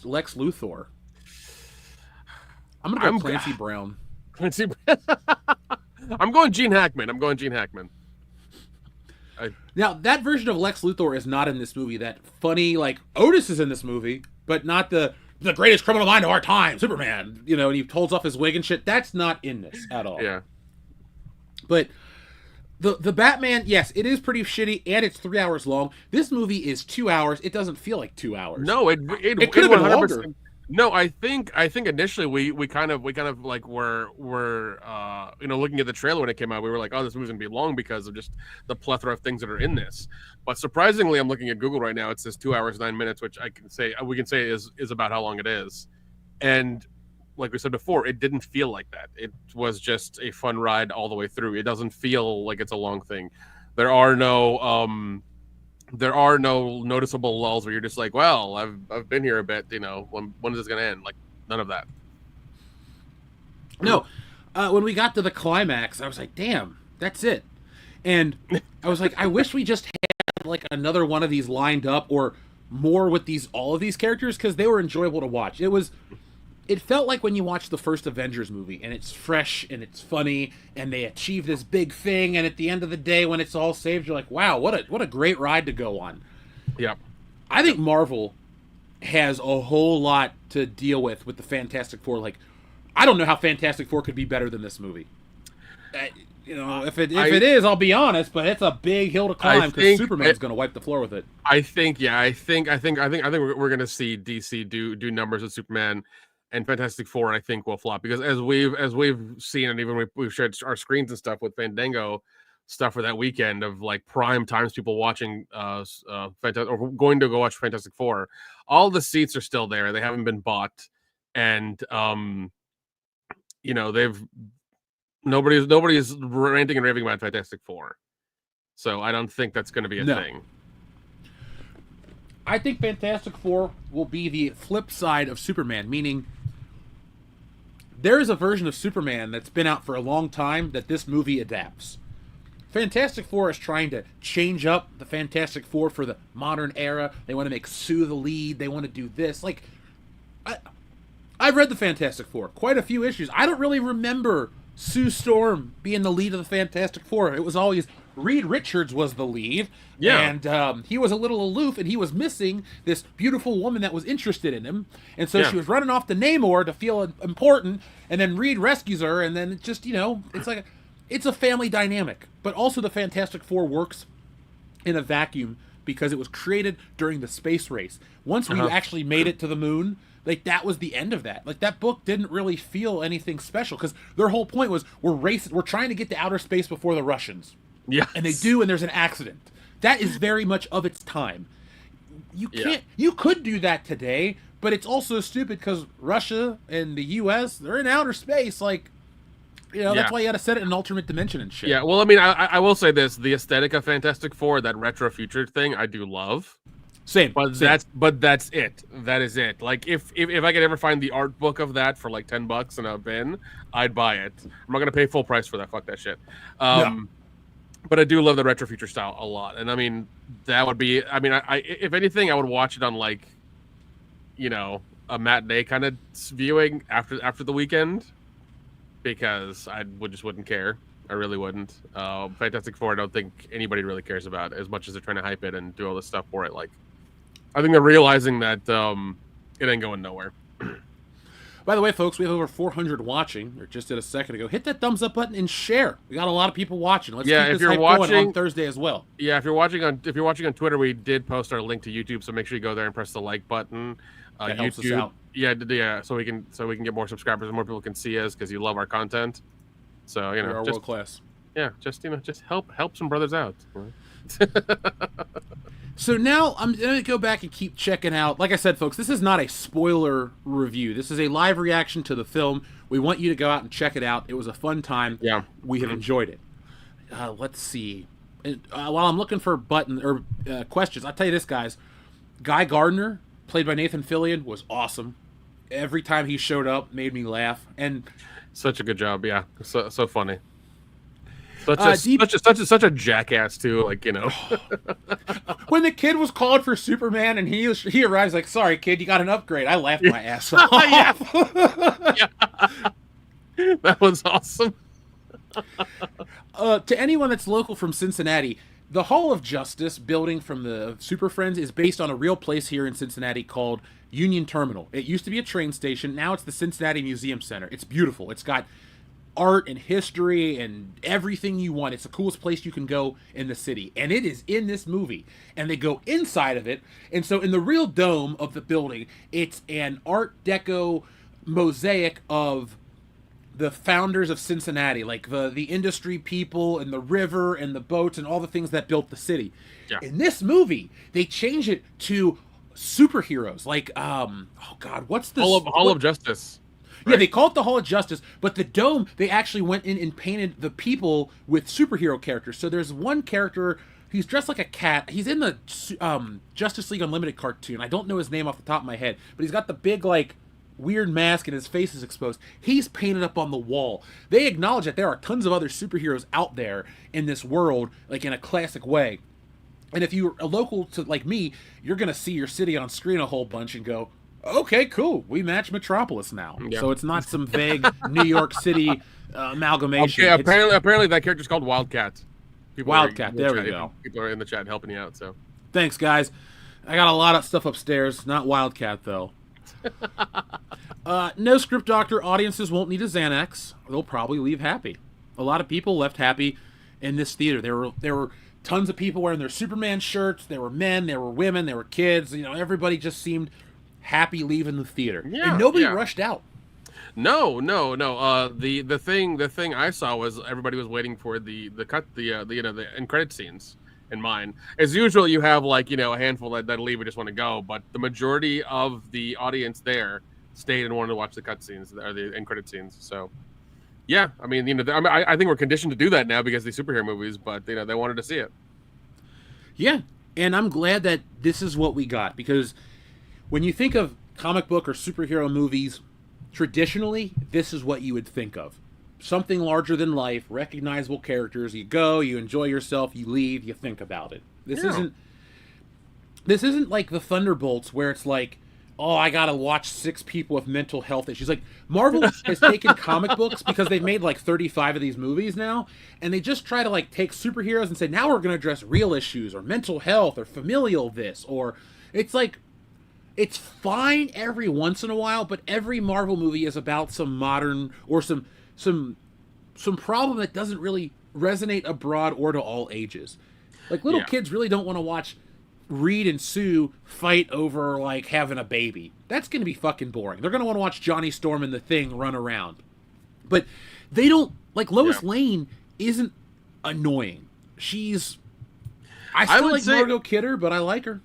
Lex Luthor? I'm going to go Clancy Brown. Clancy. I'm going Gene Hackman. Now, that version of Lex Luthor is not in this movie. That funny, like, Otis is in this movie, but not the greatest criminal mind of our time, Superman. You know, and he holds off his wig and shit. That's not in this at all. Yeah. But the Batman, yes, it is pretty shitty, and it's 3 hours long. This movie is 2 hours. It doesn't feel like 2 hours. No, it could have been longer. No, I think initially we kind of like were looking at the trailer when it came out, we were like, oh, this movie's gonna be long because of just the plethora of things that are in this. But surprisingly, I'm looking at Google right now. It says 2 hours 9 minutes, which we can say is about how long it is. And like we said before, it didn't feel like that. It was just a fun ride all the way through. It doesn't feel like it's a long thing. There are no noticeable lulls where you're just like, well, I've been here a bit, you know, when is this gonna end? Like, none of that. No. When we got to the climax, I was like, damn, that's it. And I was like, I wish we just had like another one of these lined up or more with all of these characters, because they were enjoyable to watch. It felt like when you watch the first Avengers movie, and it's fresh and it's funny, and they achieve this big thing, and at the end of the day, when it's all saved, you're like, wow, what a great ride to go on. Yeah. I think Marvel has a whole lot to deal with the Fantastic Four. Like, I don't know how Fantastic Four could be better than this movie. If it is, I'll be honest, but it's a big hill to climb because Superman's going to wipe the floor with it. I think we're going to see DC do numbers with Superman. And Fantastic Four, I think, will flop because as we've seen, and even we've shared our screens and stuff with Fandango stuff for that weekend of like prime times people watching Fantastic or going to go watch Fantastic Four. All the seats are still there; they haven't been bought, and nobody's ranting and raving about Fantastic Four. So I don't think that's going to be a thing. I think Fantastic Four will be the flip side of Superman, meaning there is a version of Superman that's been out for a long time that this movie adapts. Fantastic Four is trying to change up the Fantastic Four for the modern era. They want to make Sue the lead. They want to do this. Like, I've read the Fantastic Four, quite a few issues. I don't really remember Sue Storm being the lead of the Fantastic Four. It was always Reed Richards was the lead, and he was a little aloof, and he was missing this beautiful woman that was interested in him, and so she was running off to Namor to feel important, and then Reed rescues her, and then it just, it's like it's a family dynamic. But also the Fantastic Four works in a vacuum because it was created during the space race. Once we actually made it to the moon, like, that was the end of that. Like, that book didn't really feel anything special because their whole point was we're trying to get to outer space before the Russians. Yeah, and they do, and there's an accident. That is very much of its time. You can't. You could do that today, but it's also stupid because Russia and the U.S. they're in outer space. Like, that's why you got to set it in an alternate dimension and shit. Yeah. Well, I mean, I will say this: the aesthetic of Fantastic Four, that retro future thing, I do love. Same. That's it. That is it. Like, if I could ever find the art book of that for like $10 in a bin, I'd buy it. I'm not gonna pay full price for that. Fuck that shit. But I do love the retro future style a lot, and I mean that would be. I mean, I if anything, I would watch it on like, a matinee kind of viewing after the weekend, because I wouldn't care. I really wouldn't. Fantastic Four, I don't think anybody really cares about as much as they're trying to hype it and do all this stuff for it. Like, I think they're realizing that it ain't going nowhere. By the way, folks, we have over 400 watching, or just did a second ago. Hit that thumbs up button and share. We got a lot of people watching. Let's keep this hype going on Thursday as well. Yeah, if you're watching on Twitter, we did post our link to YouTube, so make sure you go there and press the like button. That helps us out. Yeah, so we can get more subscribers and more people can see us because you love our content. So we are world class. Yeah, just help some brothers out. So now I'm going to go back and keep checking out. Like I said, folks, this is not a spoiler review. This is a live reaction to the film. We want you to go out and check it out. It was a fun time. Yeah. We have enjoyed it. Let's see. While I'm looking for questions, I'll tell you this, guys. Guy Gardner, played by Nathan Fillion, was awesome. Every time he showed up, made me laugh. And such a good job, yeah. So funny. Such a jackass too. Like, you know, when the kid was called for Superman and he arrives like, "Sorry, kid, you got an upgrade." I laughed my ass off. Yeah. That was awesome. To anyone that's local from Cincinnati, the Hall of Justice building from the Super Friends is based on a real place here in Cincinnati called Union Terminal. It used to be a train station. Now it's the Cincinnati Museum Center. It's beautiful. It's got art and history and everything you want. It's the coolest place you can go in the city. And it is in this movie. And they go inside of it. And so in the real dome of the building, it's an Art Deco mosaic of the founders of Cincinnati, like the industry people and the river and the boats and all the things that built the city. Yeah. In this movie, they change it to superheroes, like oh god, what's the Hall of Justice? Right? Yeah, they call it the Hall of Justice, but the dome, they actually went in and painted the people with superhero characters. So there's one character, he's dressed like a cat. He's in the Justice League Unlimited cartoon. I don't know his name off the top of my head, but he's got the big like weird mask and his face is exposed. He's painted up on the wall. They acknowledge that there are tons of other superheroes out there in this world, like in a classic way. And if you're a local to like me, you're gonna see your city on screen a whole bunch and go, okay, cool, we match Metropolis now. Yeah. So it's not some vague New York City amalgamation. Okay, apparently that character's called Wildcat. Wildcat, there we go. People are in the chat helping you out. So thanks, guys. I got a lot of stuff upstairs. Not Wildcat though. No script doctor. Audiences won't need a Xanax. They'll probably leave happy. A lot of people left happy in this theater. There were tons of people wearing their Superman shirts. There were men. There were women. There were kids. You know, everybody just seemed happy leaving the theater, and nobody rushed out. No. The thing I saw was everybody was waiting for the end credit scenes. In mine, as usual, you have like, you know, a handful that leave and just want to go, but the majority of the audience there stayed and wanted to watch the cutscenes or the end credit scenes. So, yeah, I mean, you know, I think we're conditioned to do that now because of these superhero movies, but you know, they wanted to see it. Yeah, and I'm glad that this is what we got, because when you think of comic book or superhero movies, traditionally, this is what you would think of. Something larger than life, recognizable characters. You go, you enjoy yourself, you leave, you think about it. This isn't like the Thunderbolts where it's like, oh, I gotta watch 6 people with mental health issues. Like, Marvel has taken comic books, because they've made like 35 of these movies now, and they just try to like take superheroes and say, now we're gonna address real issues or mental health or familial this, or it's like, it's fine every once in a while, but every Marvel movie is about some modern or some problem that doesn't really resonate abroad or to all ages. Like, little kids really don't want to watch Reed and Sue fight over like having a baby. That's going to be fucking boring. They're going to want to watch Johnny Storm and the Thing run around. But they don't, like, Lois Lane isn't annoying. I still like Margot Kidder, but I like her.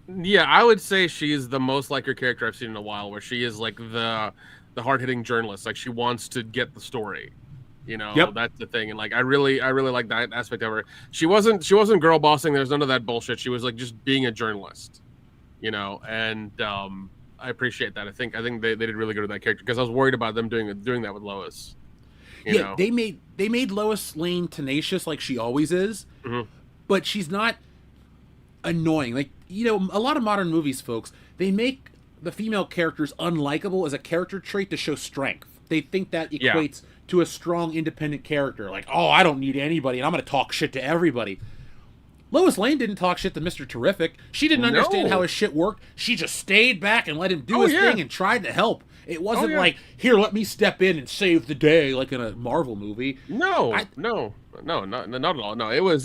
Yeah, I would say she's the most like her character I've seen in a while, where she is like the hard-hitting journalist. Like, she wants to get the story. You know, that's the thing. And like, I really like that aspect of her. She wasn't girl bossing. There's none of that bullshit. She was like just being a journalist, you know, and I appreciate that. I think they did really good with that character, because I was worried about them doing that with Lois. You know? They made Lois Lane tenacious, like she always is, but she's not annoying. Like, you know, a lot of modern movies, folks, they make the female characters unlikable as a character trait to show strength. They think that equates to a strong, independent character. Like, oh, I don't need anybody, and I'm going to talk shit to everybody. Lois Lane didn't talk shit to Mr. Terrific. She didn't understand how his shit worked. She just stayed back and let him do his thing and tried to help. It wasn't like, here, let me step in and save the day, like in a Marvel movie. No, not at all. No, it was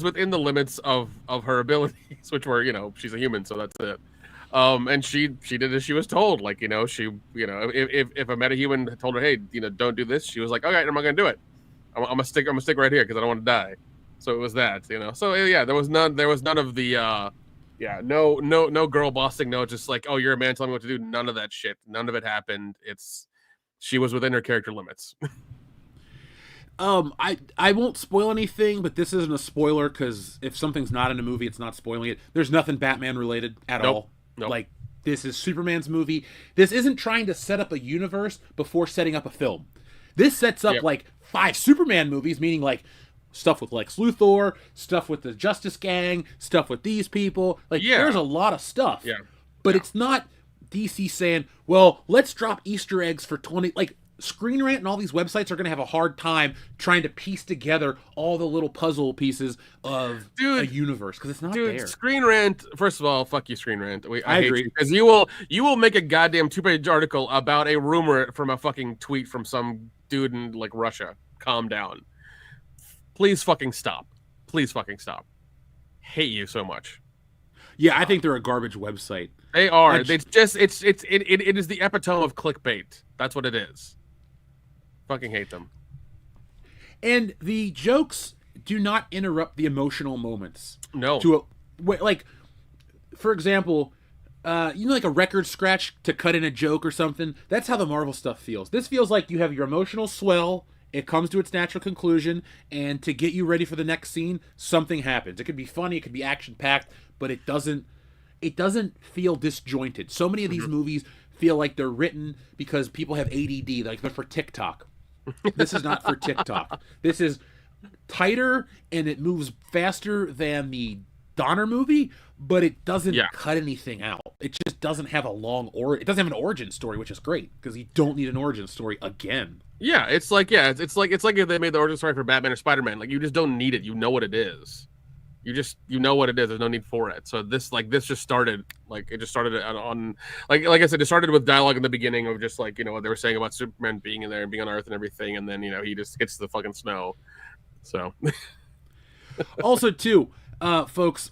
within the limits of her abilities, which were, you know, she's a human, so that's it. And she did as she was told. Like, you know, if a metahuman told her, hey, you know, don't do this, she was like, okay, I'm not gonna do it. I'm gonna stick right here because I don't want to die. So it was that, you know. So yeah, there was none of the no girl bossing, no, just like, oh, you're a man, tell me what to do. None of that shit. None of it happened. She was within her character limits. I won't spoil anything, but this isn't a spoiler, because if something's not in a movie, it's not spoiling it. There's nothing Batman related at all. Nope. Like, this is Superman's movie. This isn't trying to set up a universe before setting up a film. This sets up Yep. like 5 Superman movies, meaning like stuff with Lex Luthor, stuff with the Justice Gang, stuff with these people. Like, Yeah. there's a lot of stuff. Yeah. But Yeah. it's not DC saying, well, let's drop Easter eggs for 20... Like, Screen Rant and all these websites are going to have a hard time trying to piece together all the little puzzle pieces of a universe, because it's not there. Screen Rant, first of all, fuck you, Screen Rant. I hate agree. you, because you will make a goddamn 2-page article about a rumor from a fucking tweet from some dude in like Russia. Calm down. Please fucking stop. Please fucking stop. Hate you so much. Yeah, I think they're a garbage website. They are. It is the epitome of clickbait. That's what it is. Fucking hate them. And the jokes do not interrupt the emotional moments. No. Like, for example, like a record scratch to cut in a joke or something. That's how the Marvel stuff feels. This feels like you have your emotional swell. It comes to its natural conclusion, and to get you ready for the next scene, something happens. It could be funny, it could be action-packed, but it doesn't feel disjointed. So many of these movies feel like they're written because people have ADD, like they're for TikTok. This is not for TikTok. This is tighter, and it moves faster than the Donner movie, but it doesn't cut anything out. It just doesn't have it doesn't have an origin story, which is great, because you don't need an origin story again. Yeah, it's like if they made the origin story for Batman or Spider-Man. Like, you just don't need it. You know what it is. You know what it is. There's no need for it. So this just started on like I said, it started with dialogue in the beginning of just like, what they were saying about Superman being in there and being on Earth and everything, and then he just hits the fucking snow. So also too, folks,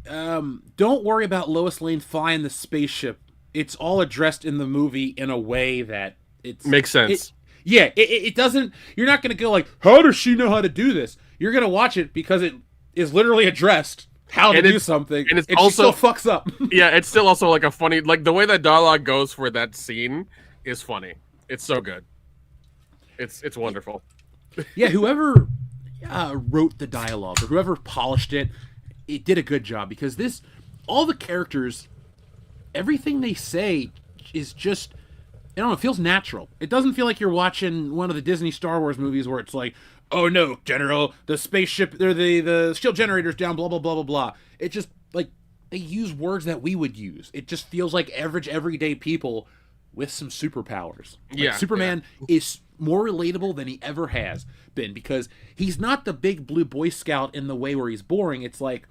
don't worry about Lois Lane flying the spaceship. It's all addressed in the movie in a way that it makes sense. It doesn't. You're not going to go like, how does she know how to do this? You're going to watch it because it is literally addressed how to do something, and also she still fucks up. Yeah, it's still also like a funny, like the way that dialogue goes for that scene is funny. It's so good. It's wonderful. Yeah, whoever wrote the dialogue or whoever polished it did a good job, because all the characters, everything they say is just, I don't know, it feels natural. It doesn't feel like you're watching one of the Disney Star Wars movies where it's like, oh no, General, the spaceship, the shield generator's down, blah, blah, blah, blah, blah. It just, like, they use words that we would use. It just feels like average, everyday people with some superpowers. Like, Superman is more relatable than he ever has been, because he's not the big blue Boy Scout in the way where he's boring. It's like,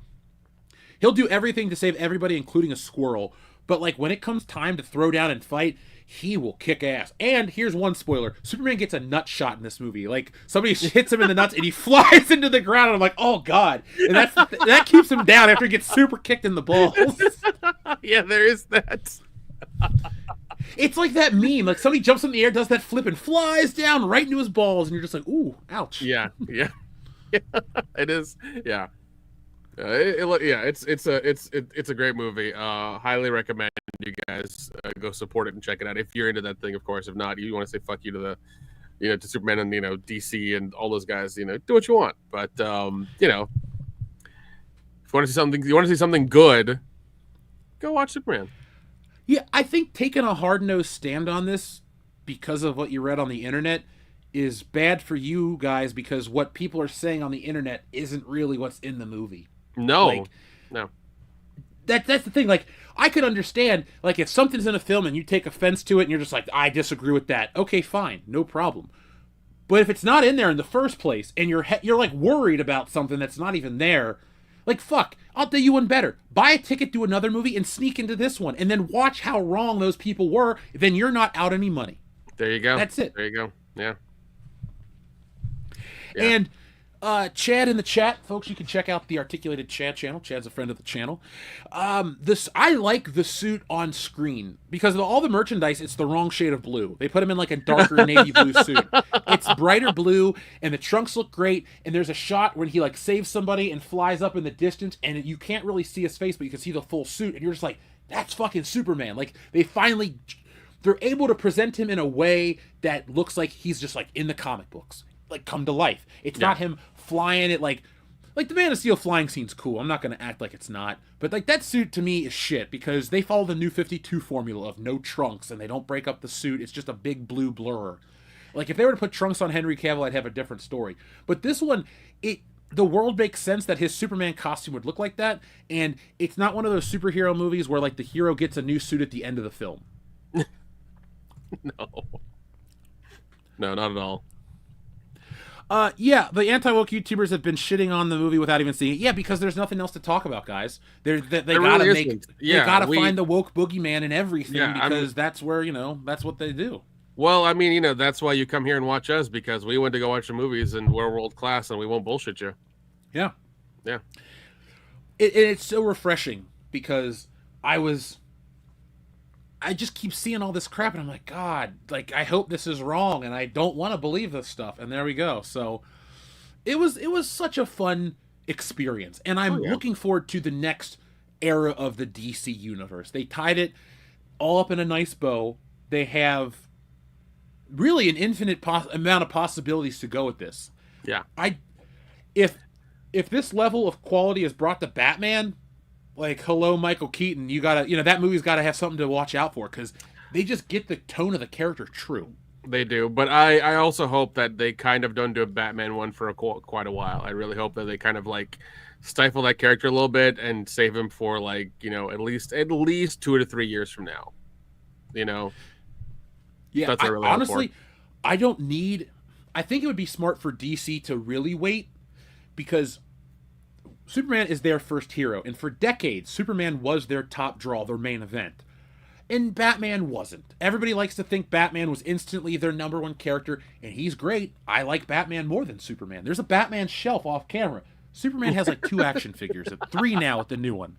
he'll do everything to save everybody, including a squirrel. But, like, when it comes time to throw down and fight, he will kick ass. And here's one spoiler. Superman gets a nut shot in this movie. Like, somebody hits him in the nuts and he flies into the ground, and I'm like, oh god. And that keeps him down after he gets super kicked in the balls. Yeah, there is that. It's like that meme. Like, somebody jumps in the air, does that flip, and flies down right into his balls, and you're just like, ooh, ouch. Yeah. It is. Yeah. It's a great movie. Highly recommend you guys go support it and check it out if you're into that thing. Of course, if not, you want to say fuck you to to Superman and DC and all those guys. Do what you want, but if you want to see something good, go watch Superman. Yeah, I think taking a hard-nosed stand on this because of what you read on the internet is bad for you guys, because what people are saying on the internet isn't really what's in the movie. No. That's the thing. Like, I could understand, like, if something's in a film and you take offense to it and you're just like, I disagree with that. Okay, fine, no problem. But if it's not in there in the first place and you're like worried about something that's not even there, like, fuck, I'll do you one better. Buy a ticket to another movie and sneak into this one, and then watch how wrong those people were. Then you're not out any money. There you go. That's it. There you go. Yeah. And Chad in the chat, folks, you can check out the Articulated Chad channel. Chad's a friend of the channel. I like the suit on screen because of all the merchandise. It's the wrong shade of blue. They put him in like a darker navy blue suit. It's brighter blue, and the trunks look great. And there's a shot when he like saves somebody and flies up in the distance, and you can't really see his face, but you can see the full suit, and you're just like, that's fucking Superman. Like, they're able to present him in a way that looks like he's just like in the comic books, like come to life. It's not him flying it like the Man of Steel flying scene's cool. I'm not going to act like it's not. But like that suit to me is shit because they follow the New 52 formula of no trunks and they don't break up the suit. It's just a big blue blur. Like if they were to put Trunks on Henry Cavill, I'd have a different story. But this one, the world makes sense that his Superman costume would look like that, and it's not one of those superhero movies where like the hero gets a new suit at the end of the film. No, not at all. Yeah, the anti-woke YouTubers have been shitting on the movie without even seeing it. Yeah, because there's nothing else to talk about, guys. They gotta find the woke boogeyman in everything because that's where, that's what they do. Well, I mean, that's why you come here and watch us, because we went to go watch the movies and we're world class and we won't bullshit you. Yeah. Yeah. It's so refreshing because I just keep seeing all this crap, and I'm like, God, like I hope this is wrong, and I don't want to believe this stuff. And there we go. So it was such a fun experience, and I'm looking forward to the next era of the DC universe. They tied it all up in a nice bow. They have really an infinite amount of possibilities to go with this. Yeah. If this level of quality is brought to Batman, like, hello, Michael Keaton, you gotta, that movie's gotta have something to watch out for, because they just get the tone of the character true. They do, but I also hope that they kind of don't do a Batman one for quite a while. I really hope that they kind of like stifle that character a little bit and save him for like, at least 2 to 3 years from now. Yeah, that's what I really honestly, I think it would be smart for DC to really wait, because Superman is their first hero, and for decades, Superman was their top draw, their main event. And Batman wasn't. Everybody likes to think Batman was instantly their number one character, and he's great. I like Batman more than Superman. There's a Batman shelf off camera. Superman has like 2 action figures, 3 now with the new one.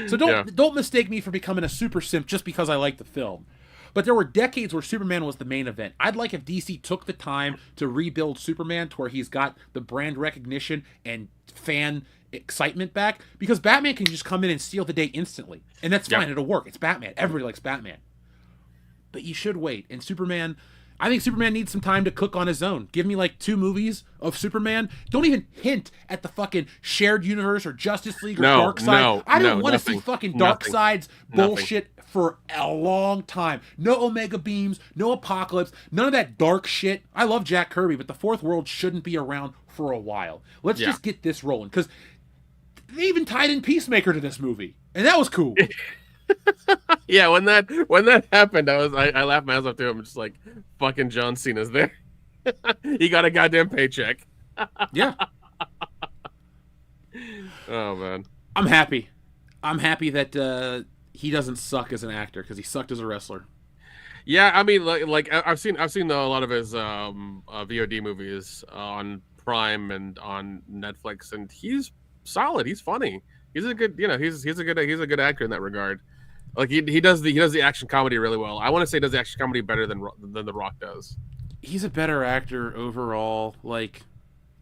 So don't mistake me for becoming a super simp just because I like the film. But there were decades where Superman was the main event. I'd like if DC took the time to rebuild Superman to where he's got the brand recognition and fan excitement back, because Batman can just come in and steal the day instantly, and that's fine. It'll work. It's Batman. Everybody likes Batman. But you should wait. And Superman, I think Superman needs some time to cook on his own. Give me like 2 movies of Superman. Don't even hint at the fucking shared universe or Justice League or Darkseid. I don't want to see fucking Darkseid's bullshit for a long time. No Omega Beams, no Apocalypse, none of that dark shit. I love Jack Kirby, but the Fourth World shouldn't be around for a while. Let's just get this rolling, because they even tied in Peacemaker to this movie, and that was cool. Yeah, when that happened, I laughed my ass off too. I'm just like, fucking John Cena's there. He got a goddamn paycheck. Yeah. Oh man, I'm happy that he doesn't suck as an actor, because he sucked as a wrestler. Yeah, I mean, like I've seen a lot of his VOD movies on Prime and on Netflix, and he's solid. He's funny. He's a good, he's a good actor in that regard. Like he does the action comedy really well. I want to say he does the action comedy better than The Rock does. He's a better actor overall. Like,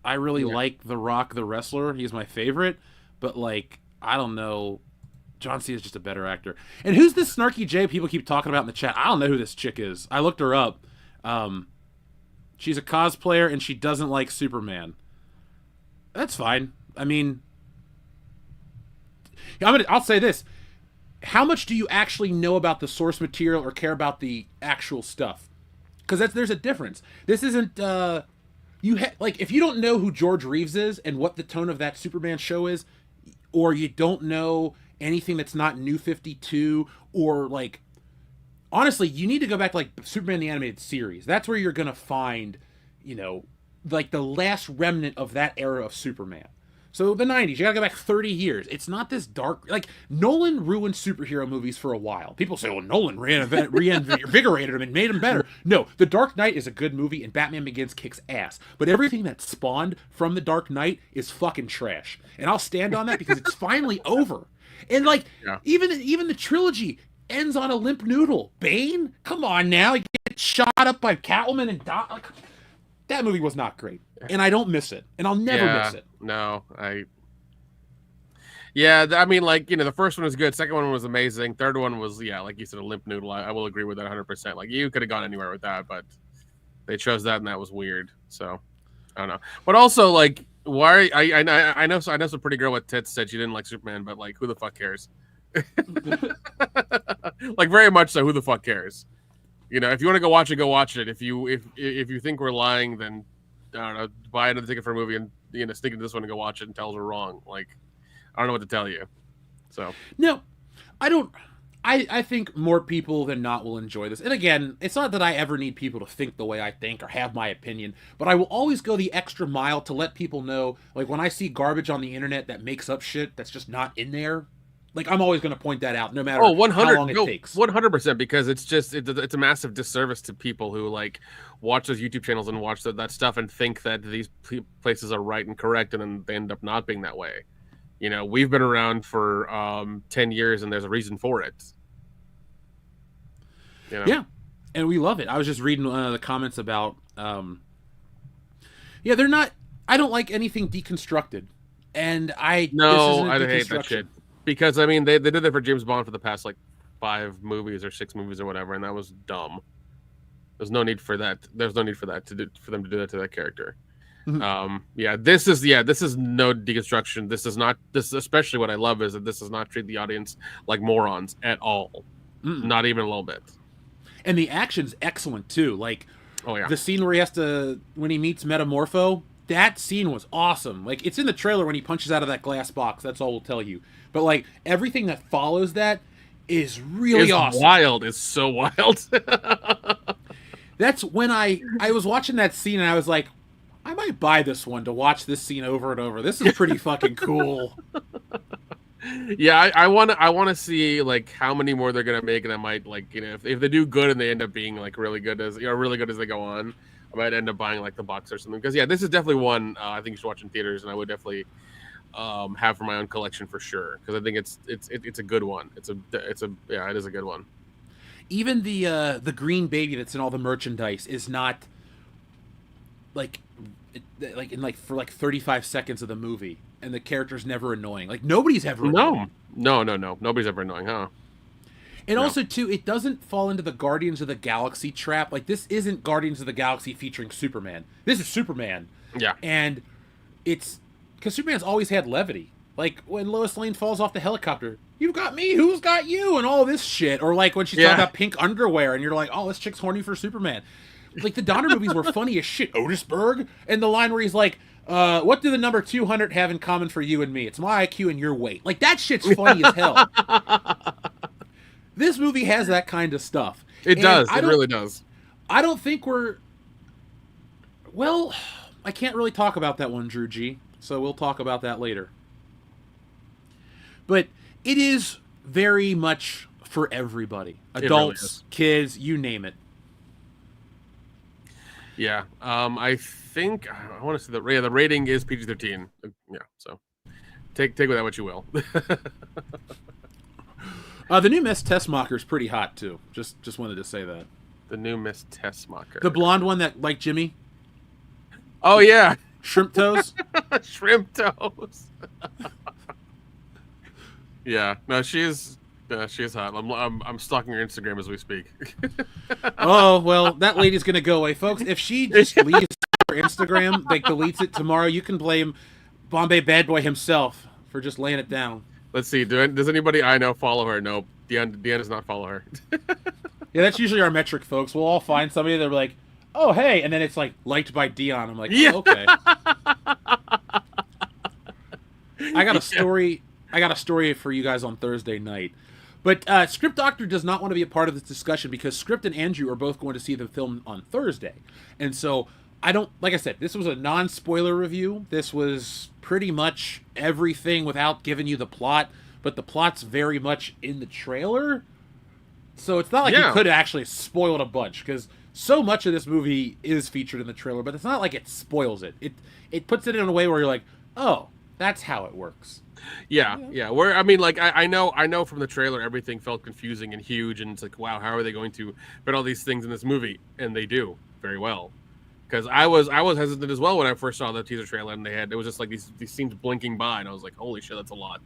I really like The Rock, the wrestler. He's my favorite, but like, I don't know. John Cena is just a better actor. And who's this snarky J people keep talking about in the chat? I don't know who this chick is. I looked her up. She's a cosplayer and she doesn't like Superman. That's fine. I mean, I'll say this. How much do you actually know about the source material or care about the actual stuff? Because there's a difference. This isn't if you don't know who George Reeves is and what the tone of that Superman show is, or you don't know anything that's not New 52, or like, honestly, you need to go back to like Superman the Animated Series. That's where you're gonna find, like the last remnant of that era of Superman. So the 90s, you gotta go back 30 years. It's not this dark, like, Nolan ruined superhero movies for a while. People say, well, Nolan reinvigorated them and made them better. No, The Dark Knight is a good movie and Batman Begins kicks ass. But everything that spawned from The Dark Knight is fucking trash. And I'll stand on that because it's finally over. And like, even the trilogy ends on a limp noodle. Bane? Come on now. He gets shot up by Catwoman and that movie was not great. And I don't miss it. And I'll never miss it. No, I mean, like, the first one was good. Second one was amazing. Third one was, like you said, a limp noodle. I will agree with that 100%. Like, you could have gone anywhere with that, but they chose that, and that was weird. So, I don't know. But also, like, why? I know some pretty girl with tits said she didn't like Superman, but like, who the fuck cares? Like, very much so. Who the fuck cares? if you want to go watch it. If you think we're lying, then I don't know, buy another ticket for a movie and sneak into this one and go watch it and tell us we're wrong. Like, I don't know what to tell you. So No, I don't. I think more people than not will enjoy this. And again, it's not that I ever need people to think the way I think or have my opinion, but I will always go the extra mile to let people know, like when I see garbage on the internet that makes up shit that's just not in there, like I'm always going to point that out no matter how long it takes. 100%, because it's a massive disservice to people who like watch those YouTube channels and watch that stuff and think that these places are right and correct, and then they end up not being that way. We've been around for 10 years, and there's a reason for it. Yeah, and we love it. I was just reading the comments about, they're not. I don't like anything deconstructed, and I hate that shit, because I mean they did it for James Bond for the past like 5 movies or 6 movies or whatever, and that was dumb. There's no need for that. There's no need for that for them to do that to that character. This is no deconstruction. This is especially what I love is that this does not treat the audience like morons at all. Not even a little bit. And the action's excellent too. Like, the scene where when he meets Metamorpho, that scene was awesome. Like, it's in the trailer when he punches out of that glass box. That's all we'll tell you. But like everything that follows that is really awesome. Wild. It's so wild. That's when I was watching that scene and I was like, I might buy this one to watch this scene over and over. This is pretty fucking cool. Yeah, I want to see like how many more they're gonna make, and I might like if they do good and they end up being like really good as they go on, I might end up buying like the box or something. Because this is definitely one I think you should watch in theaters, and I would definitely have for my own collection for sure, because I think it's a good one. It is a good one. Even the green baby that's in all the merchandise is not for 35 seconds of the movie, and the character's never annoying. Like, nobody's ever annoying. No. Nobody's ever annoying, huh? And also, too, it doesn't fall into the Guardians of the Galaxy trap. Like, this isn't Guardians of the Galaxy featuring Superman. This is Superman. Yeah. And it's... Because Superman's always had levity. Like, when Lois Lane falls off the helicopter, you've got me, who's got you? And all this shit. Or, like, when she's talking about pink underwear, and you're like, oh, this chick's horny for Superman. Like, the Donner movies were funny as shit. Otisburg, and the line where he's like, what do the number 200 have in common for you and me? It's my IQ and your weight. Like, that shit's funny as hell. This movie has that kind of stuff. It does. It really does. I don't think we're... Well, I can't really talk about that one, Drew G. So we'll talk about that later. But it is very much for everybody. Adults, really kids, you name it. Yeah, I think I want to say the rating is PG-13. Yeah, so take with that what you will. The new Miss Tessmacher is pretty hot too. Just wanted to say that. The new Miss Tessmacher, the blonde one that liked Jimmy. Oh yeah, shrimp toes. Shrimp toes. Yeah, no, she's hot. I'm stalking her Instagram as we speak. Oh, well, that lady's going to go away. Folks, if she just leaves her Instagram, like deletes it tomorrow, you can blame Bombay Bad Boy himself for just laying it down. Let's see. Does anybody I know follow her? Nope. Deanna does not follow her. Yeah, that's usually our metric, folks. We'll all find somebody that are like, oh, hey, and then it's like, liked by Dion. I'm like, oh, okay. I got a story for you guys on Thursday night. But Script Doctor does not want to be a part of this discussion because Script and Andrew are both going to see the film on Thursday. And so like I said, this was a non-spoiler review. This was pretty much everything without giving you the plot, but the plot's very much in the trailer. So it's not like you could actually spoil it a bunch, because so much of this movie is featured in the trailer, but it's not like it spoils it. It puts it in a way where you're like, oh, that's how it works. Yeah. Where I mean, like I know from the trailer everything felt confusing and huge, and it's like, wow, how are they going to fit all these things in this movie? And they do very well. Because I was hesitant as well when I first saw the teaser trailer, and it was just like these scenes blinking by, and I was like, holy shit, that's a lot.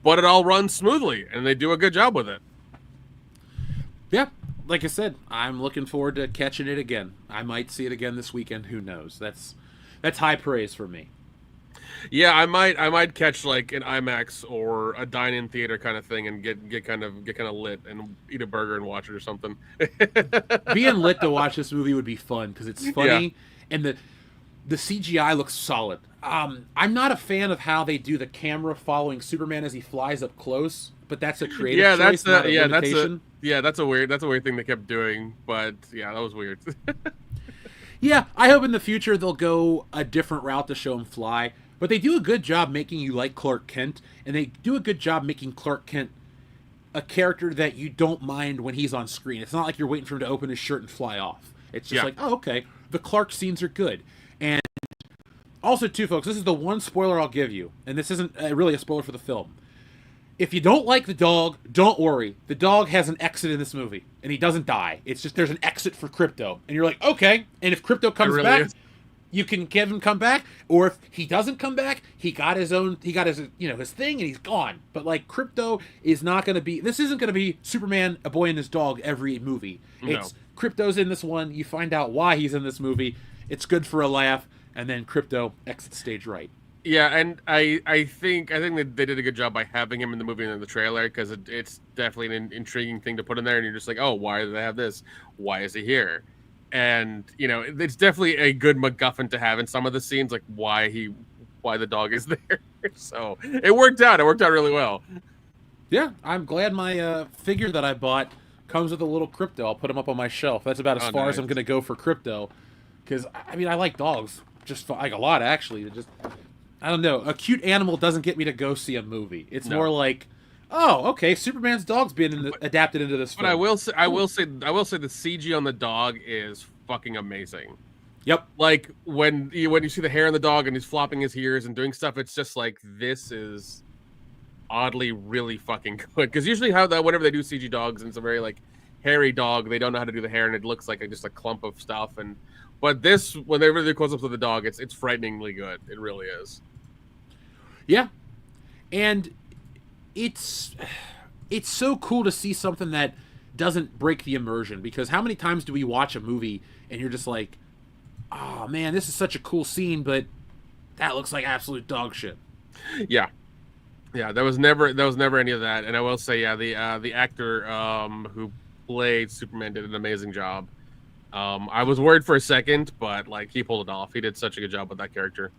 But it all runs smoothly, and they do a good job with it. Yeah, like I said, I'm looking forward to catching it again. I might see it again this weekend. Who knows? That's high praise for me. Yeah, I might catch like an IMAX or a dine-in theater kind of thing and get kind of lit and eat a burger and watch it or something. Being lit to watch this movie would be fun because it's Yeah. funny and the CGI looks solid. I'm not a fan of how they do the camera following Superman as he flies up close, but that's a creative Yeah, choice, not a that's limitation. that's a weird thing they kept doing, but yeah, that was weird. Yeah, I hope in the future they'll go a different route to show him fly. But they do a good job making you like Clark Kent, and they do a good job making Clark Kent a character that you don't mind when he's on screen. It's not like you're waiting for him to open his shirt and fly off. It's just Yeah. like, oh, okay, the Clark scenes are good. And also, too, folks, this is the one spoiler I'll give you, and this isn't really a spoiler for the film. If you don't like the dog, don't worry. The dog has an exit in this movie, and he doesn't die. It's just there's an exit for Crypto, and you're like, okay. And if Crypto comes really back, is. you can have him come back. Or if he doesn't come back, he got his his thing, and he's gone. But like Crypto is not going to be. This isn't going to be Superman, a boy and his dog every movie. It's Crypto's in this one. You find out why he's in this movie. It's good for a laugh, and then Crypto exits stage right. Yeah, and I think that they did a good job by having him in the movie and in the trailer because it's definitely an intriguing thing to put in there, and you're just like, oh, why do they have this? Why is he here? And it's definitely a good MacGuffin to have in some of the scenes, like why the dog is there. So it worked out. It worked out really well. Yeah, I'm glad my figure that I bought comes with a little Crypto. I'll put him up on my shelf. That's about as far as Nice. I'm going to go for Crypto. Because, I mean, I like dogs. Just like a lot, actually. I don't know. A cute animal doesn't get me to go see a movie. It's No. more like, oh, okay, Superman's dog's been adapted into this film. But I will say the CG on the dog is fucking amazing. Yep. Like when you see the hair on the dog and he's flopping his ears and doing stuff, it's just like this is oddly really fucking good. Because usually whenever they do CG dogs and it's a very like hairy dog, they don't know how to do the hair and it looks like just a clump of stuff. But this, when they really close up to the dog, it's frighteningly good. It really is. Yeah. And it's so cool to see something that doesn't break the immersion, because how many times do we watch a movie and you're just like, oh man, this is such a cool scene, but that looks like absolute dog shit. Yeah, there was never any of that. And I will say, yeah, the actor who played Superman did an amazing job. I was worried for a second, but like he pulled it off. He did such a good job with that character.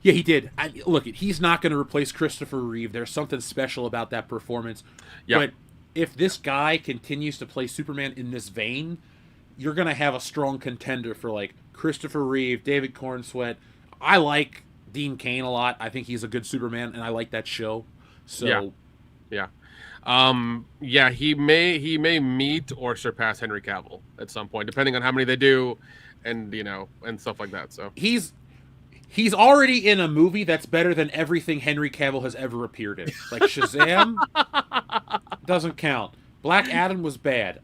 Yeah, he did. Look, he's not going to replace Christopher Reeve. There's something special about that performance. Yeah. But if this guy continues to play Superman in this vein, you're going to have a strong contender for like Christopher Reeve, David Cornsweet. I like Dean Cain a lot. I think he's a good Superman, and I like that show. So Yeah. He may meet or surpass Henry Cavill at some point, depending on how many they do, and and stuff like that. So he's already in a movie that's better than everything Henry Cavill has ever appeared in. Like Shazam doesn't count. Black Adam was bad.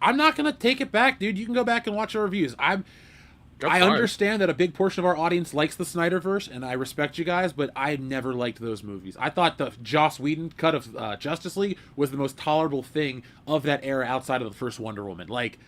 I'm not gonna take it back, dude. You can go back and watch our reviews. I understand that a big portion of our audience likes the Snyderverse, and I respect you guys, but I never liked those movies. I thought the Joss Whedon cut of Justice League was the most tolerable thing of that era outside of the first Wonder Woman. Like,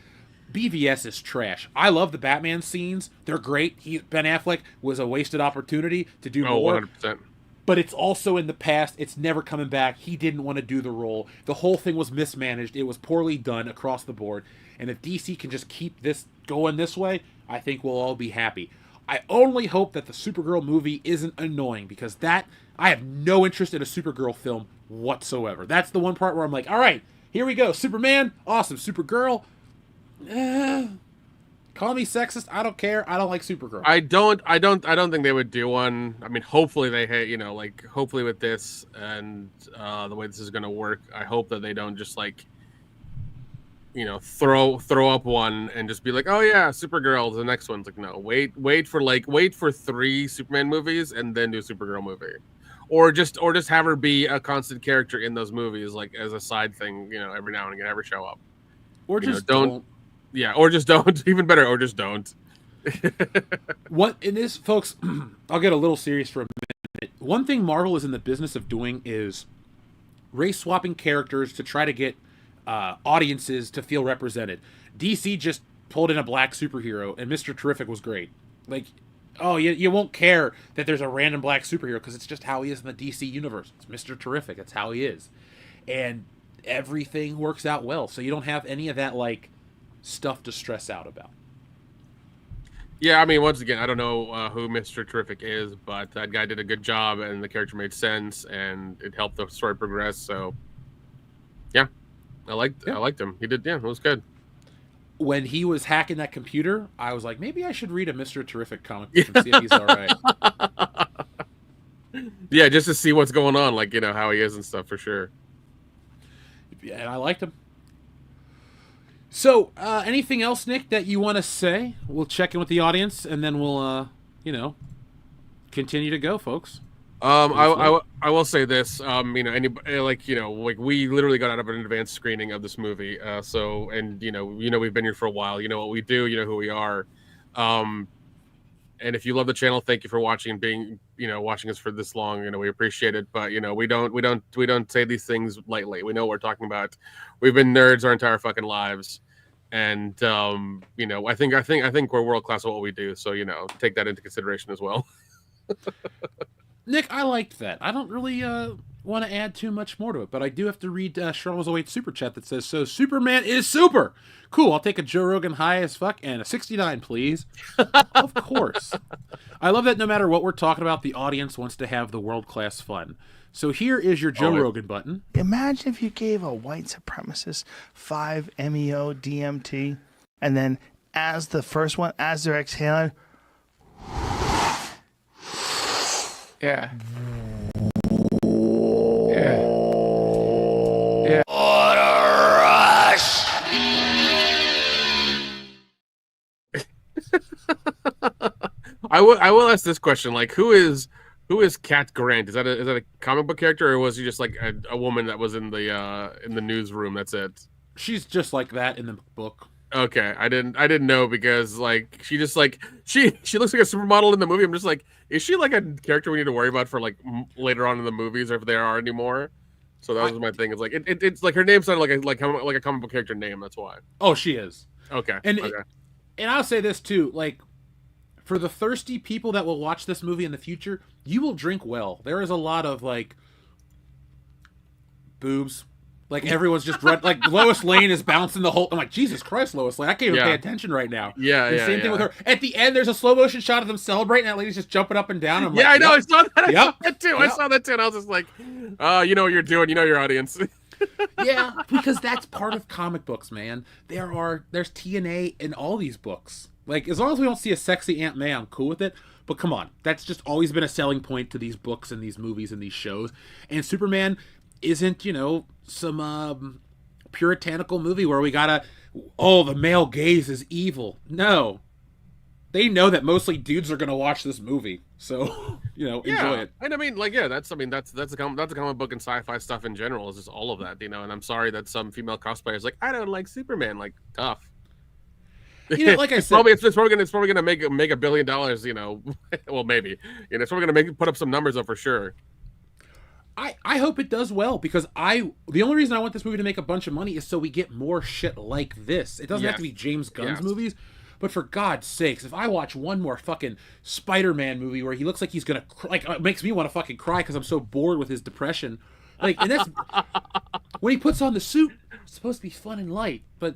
BVS is trash. I love the Batman scenes. They're great. Ben Affleck was a wasted opportunity to do more. 100%. But it's also in the past. It's never coming back. He didn't want to do the role. The whole thing was mismanaged. It was poorly done across the board. And if DC can just keep this going this way, I think we'll all be happy. I only hope that the Supergirl movie isn't annoying, because I have no interest in a Supergirl film whatsoever. That's the one part where I'm like, all right, here we go. Superman, awesome. Supergirl, call me sexist. I don't care. I don't like Supergirl. I don't think they would do one. I mean, hopefully hopefully with this and the way this is going to work, I hope that they don't just like, throw up one and just be like, oh yeah, Supergirl. The next one's like, no, wait for 3 Superman movies and then do a Supergirl movie, or just have her be a constant character in those movies, like as a side thing, every now and again, ever show up. Or just don't. Yeah, or just don't. Even better, or just don't. What in this, folks, I'll get a little serious for a minute. One thing Marvel is in the business of doing is race swapping characters to try to get audiences to feel represented. DC just pulled in a black superhero, and Mr. Terrific was great. Like, Oh, you won't care that there's a random black superhero because it's just how he is in the DC universe. It's Mr. Terrific. It's how he is. And everything works out well. So you don't have any of that, like, stuff to stress out about. Yeah, I mean, once again, I don't know who Mr. Terrific is, but that guy did a good job, and the character made sense, and it helped the story progress. So, yeah, I liked him. He did, yeah, it was good. When he was hacking that computer, I was like, maybe I should read a Mr. Terrific comic book and see if he's all right. Yeah, just to see what's going on, like, you know, how he is and stuff, for sure. Yeah, and I liked him. So, anything else, Nick, that you want to say? We'll check in with the audience, and then we'll, continue to go, folks. I will say this. You know, anybody like we literally got out of an advanced screening of this movie. So, and we've been here for a while. You know what we do. You know who we are. And if you love the channel, thank you for watching and being watching us for this long. You know, we appreciate it. But we don't say these things lightly. We know what we're talking about. We've been nerds our entire fucking lives, and I think we're world class at what we do. So take that into consideration as well. Nick, I liked that. I don't really want to add too much more to it, but I do have to read Charles 08 super chat that says, "So Superman is super cool. I'll take a Joe Rogan high as fuck and a 69, please." Of course. I love that no matter what we're talking about, the audience wants to have the world class fun. So here is your Joe Rogan button. Imagine if you gave a white supremacist 5-MeO DMT, and then as the first one, as they're exhaling. Yeah. Yeah. Yeah. What a rush! I will ask this question: like, who is Cat Grant? Is that a comic book character, or was he just like a woman that was in the newsroom? That's it. She's just like that in the book. Okay, I didn't know because like she just like she looks like a supermodel in the movie. I'm just like, is she like a character we need to worry about for like later on in the movies, or if there are anymore? So that was my thing. It's like it's like her name sounded like a comic book character name. That's why. Oh, she is. Okay. And okay. And I'll say this too, like, for the thirsty people that will watch this movie in the future, you will drink well. There is a lot of like boobs. Like everyone's just like Lois Lane is bouncing the whole. I'm like, Jesus Christ, Lois Lane! I can't even pay attention right now. Yeah, the same thing with her. At the end, there's a slow motion shot of them celebrating. That lady's just jumping up and down. I'm like, I know. I saw that. I saw that too. Yep. I saw that too. And I was just like, you know what you're doing. You know your audience. Yeah, because that's part of comic books, man. There's TNA in all these books. Like, as long as we don't see a sexy Aunt May, I'm cool with it. But come on, that's just always been a selling point to these books and these movies and these shows. And Superman isn't, some puritanical movie where we gotta, the male gaze is evil. No. They know that mostly dudes are gonna watch this movie. So, enjoy it. And I mean, like, that's a comic book and sci-fi stuff in general, is just all of that, and I'm sorry that some female cosplayers like, I don't like Superman, like, tough. Like I said, it's probably gonna make $1 billion, well, maybe, it's probably gonna put up some numbers though, for sure. I hope it does well, because the only reason I want this movie to make a bunch of money is so we get more shit like this. It doesn't have to be James Gunn's movies, but for God's sakes, if I watch one more fucking Spider-Man movie where he looks like he's gonna it makes me want to fucking cry because I'm so bored with his depression. Like, and that's when he puts on the suit. It's supposed to be fun and light, but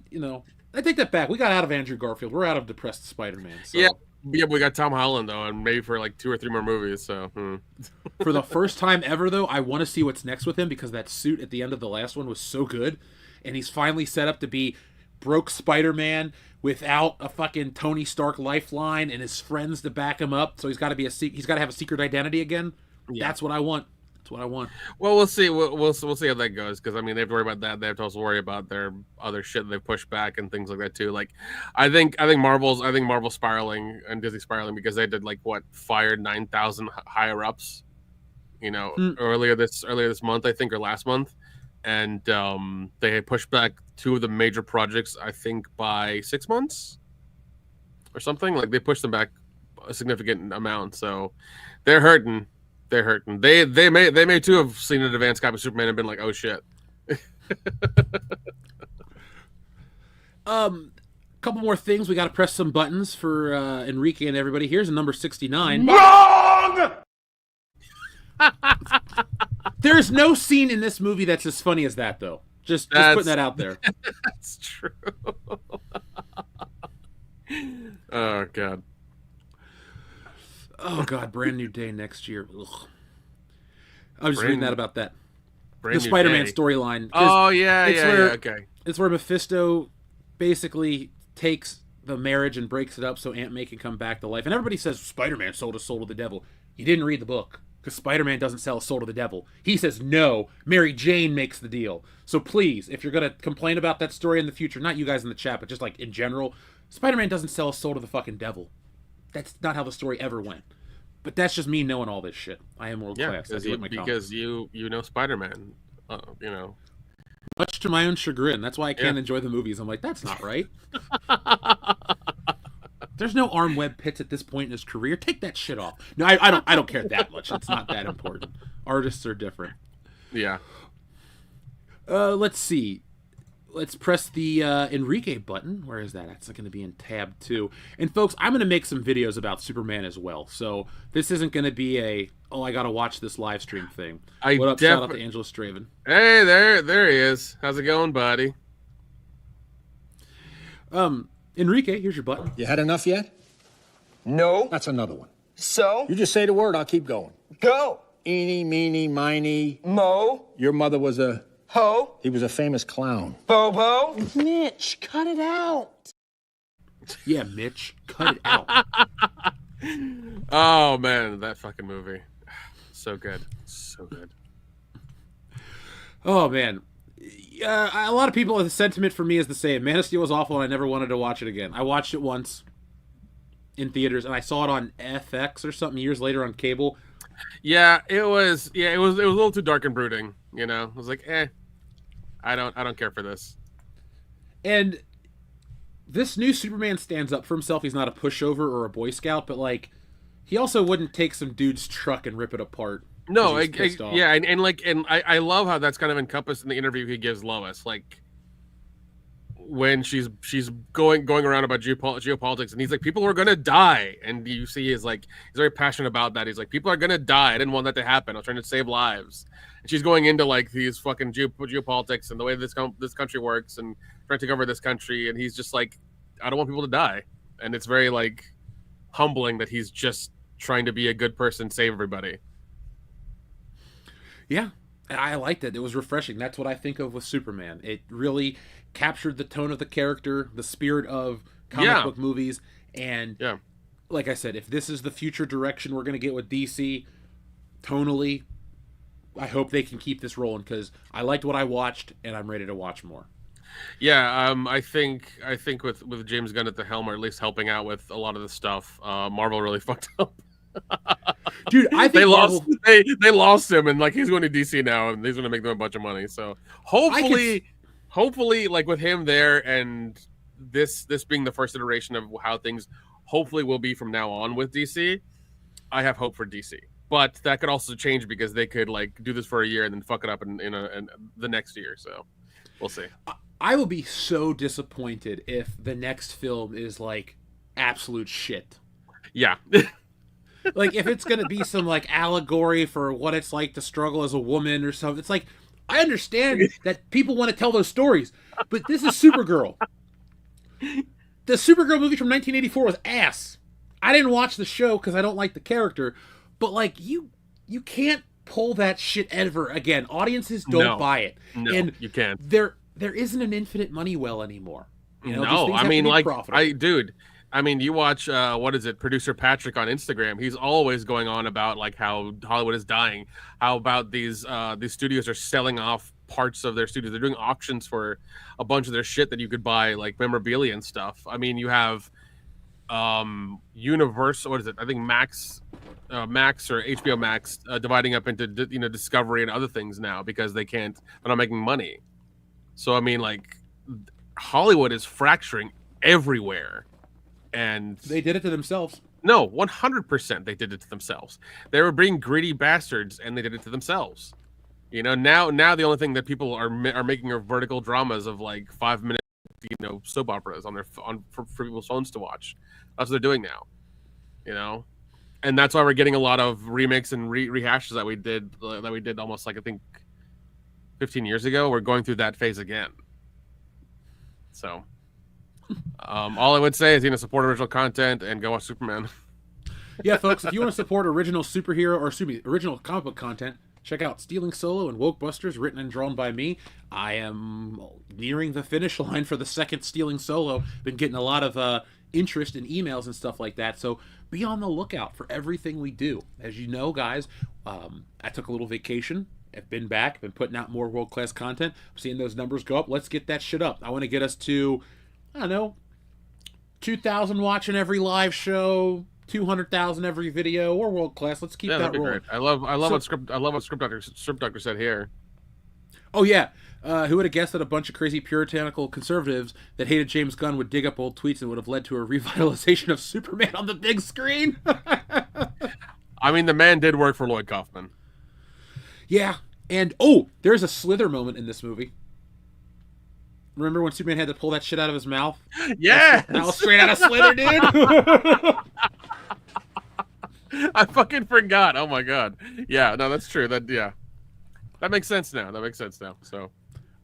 I take that back. We got out of Andrew Garfield. We're out of depressed Spider-Man. So. Yeah, but we got Tom Holland though, and maybe for like 2 or 3 more movies. So for the first time ever, though, I want to see what's next with him, because that suit at the end of the last one was so good, and he's finally set up to be broke Spider-Man without a fucking Tony Stark lifeline and his friends to back him up. So he's got to have a secret identity again. Yeah. That's what I want. That's what I want. Well, we'll see. We'll see how that goes, because I mean, they have to worry about that. They have to also worry about their other shit they've pushed back and things like that too. Like, I think Marvel's spiraling and Disney spiraling because they did fired 9,000 higher ups, earlier this month, I think, or last month, and they had pushed back 2 of the major projects, I think, by 6 months or something. Like, they pushed them back a significant amount, so they're hurting. They're hurting. They may too have seen an advanced copy of Superman and been like, oh shit. couple more things. We got to press some buttons for Enrique and everybody. Here's a number 69. Wrong! There's no scene in this movie that's as funny as that, though. Just putting that out there. That's true. Oh, God. Oh, God. Brand new day next year. Ugh. I was just reading that about that. The Spider-Man storyline. Oh, yeah, okay. It's where Mephisto basically takes the marriage and breaks it up so Aunt May can come back to life. And everybody says Spider-Man sold his soul to the devil. You didn't read the book, because Spider-Man doesn't sell his soul to the devil. He says, no, Mary Jane makes the deal. So please, if you're going to complain about that story in the future, not you guys in the chat, but just like in general, Spider-Man doesn't sell his soul to the fucking devil. That's not how the story ever went. But that's just me knowing all this shit. I am world class. Because you know Spider-Man, you know. Much to my own chagrin. That's why I can't enjoy the movies. I'm like, that's not right. There's no arm web pits at this point in his career. Take that shit off. No, I don't care that much. It's not that important. Artists are different. Yeah. Let's see. Let's press the Enrique button. Where is that? That's going to be in tab 2. And folks, I'm going to make some videos about Superman as well. So this isn't going to be a, I got to watch this live stream thing. What up? Shout out to Angela Straven. Hey, there he is. How's it going, buddy? Enrique, here's your button. You had enough yet? No. That's another one. So? You just say the word, I'll keep going. Go. Eeny, meeny, miny. Mo. Your mother was a... Ho. He was a famous clown. Bobo. Mitch, cut it out. Yeah, Mitch, cut it out. Oh, man, that fucking movie. So good. So good. Oh, man. A lot of people, the sentiment for me is the same. Man of Steel was awful, and I never wanted to watch it again. I watched it once in theaters, and I saw it on FX or something years later on cable. Yeah, it was a little too dark and brooding, you know? I was like, I don't care for this. And this new Superman stands up for himself. He's not a pushover or a Boy Scout, but, like, he also wouldn't take some dude's truck and rip it apart. No, and I love how that's kind of encompassed in the interview he gives Lois, like when she's going around about geopolitics, and he's like, people are gonna die, and you see he's very passionate about that. He's like, people are gonna die. I didn't want that to happen. I was trying to save lives. And she's going into like these fucking geopolitics and the way this country works and trying to cover this country, and he's just like, I don't want people to die. And it's very like humbling that he's just trying to be a good person, save everybody. Yeah, I liked it. It was refreshing. That's what I think of with Superman. It really captured the tone of the character, the spirit of comic book movies, and like I said, if this is the future direction we're going to get with DC, tonally, I hope they can keep this rolling, because I liked what I watched, and I'm ready to watch more. Yeah, I think with James Gunn at the helm, or at least helping out with a lot of the stuff, Marvel really fucked up. Dude, I think they lost him, and like he's going to DC now, and he's going to make them a bunch of money. So hopefully, like with him there, and this being the first iteration of how things hopefully will be from now on with DC, I have hope for DC. But that could also change, because they could like do this for a year and then fuck it up in the next year. So we'll see. I will be so disappointed if the next film is like absolute shit. Yeah. Like, if it's going to be some, like, allegory for what it's like to struggle as a woman or something. It's like, I understand that people want to tell those stories, but this is Supergirl. The Supergirl movie from 1984 was ass. I didn't watch the show because I don't like the character, but, like, you can't pull that shit ever again. Audiences don't buy it. No, and you can't. There isn't an infinite money well anymore. You know, no, I mean, like, profitable. You watch, Producer Patrick on Instagram. He's always going on about like how Hollywood is dying, how about these studios are selling off parts of their studios. They're doing auctions for a bunch of their shit that you could buy, like memorabilia and stuff. I mean, you have Universal, what is it? I think Max or HBO Max dividing up into Discovery and other things now because they're not making money. So I mean, like, Hollywood is fracturing everywhere. And they did it to themselves. No, 100% they did it to themselves. They were being greedy bastards, and they did it to themselves. You know, now the only thing that people are making are vertical dramas of like 5 minute soap operas on for people's phones to watch. That's what they're doing now, and that's why we're getting a lot of remakes and rehashes that we did almost like I think 15 years ago. We're going through that phase again. So, all I would say is support original content and go watch Superman. Yeah, folks, if you want to support original superhero or original comic book content, check out Stealing Solo and Woke Busters, written and drawn by me. I am nearing the finish line for the second Stealing Solo. Been getting a lot of interest in emails and stuff like that, so be on the lookout for everything we do. As you know, guys, I took a little vacation. I've been back, been putting out more world-class content. I'm seeing those numbers go up. Let's get that shit up. I want to get us to, 2,000 watching every live show, 200,000 every video. We're world-class. Let's keep that rolling. Great. I love what Script Doctor said here. Oh yeah, who would have guessed that a bunch of crazy puritanical conservatives that hated James Gunn would dig up old tweets and would have led to a revitalization of Superman on the big screen? I mean, the man did work for Lloyd Kaufman. Yeah, and there's a Slither moment in this movie. Remember when Superman had to pull that shit out of his mouth? Yeah, that was straight out of Slither, dude. I fucking forgot. Oh my god. Yeah, no, that's true. That makes sense now. So,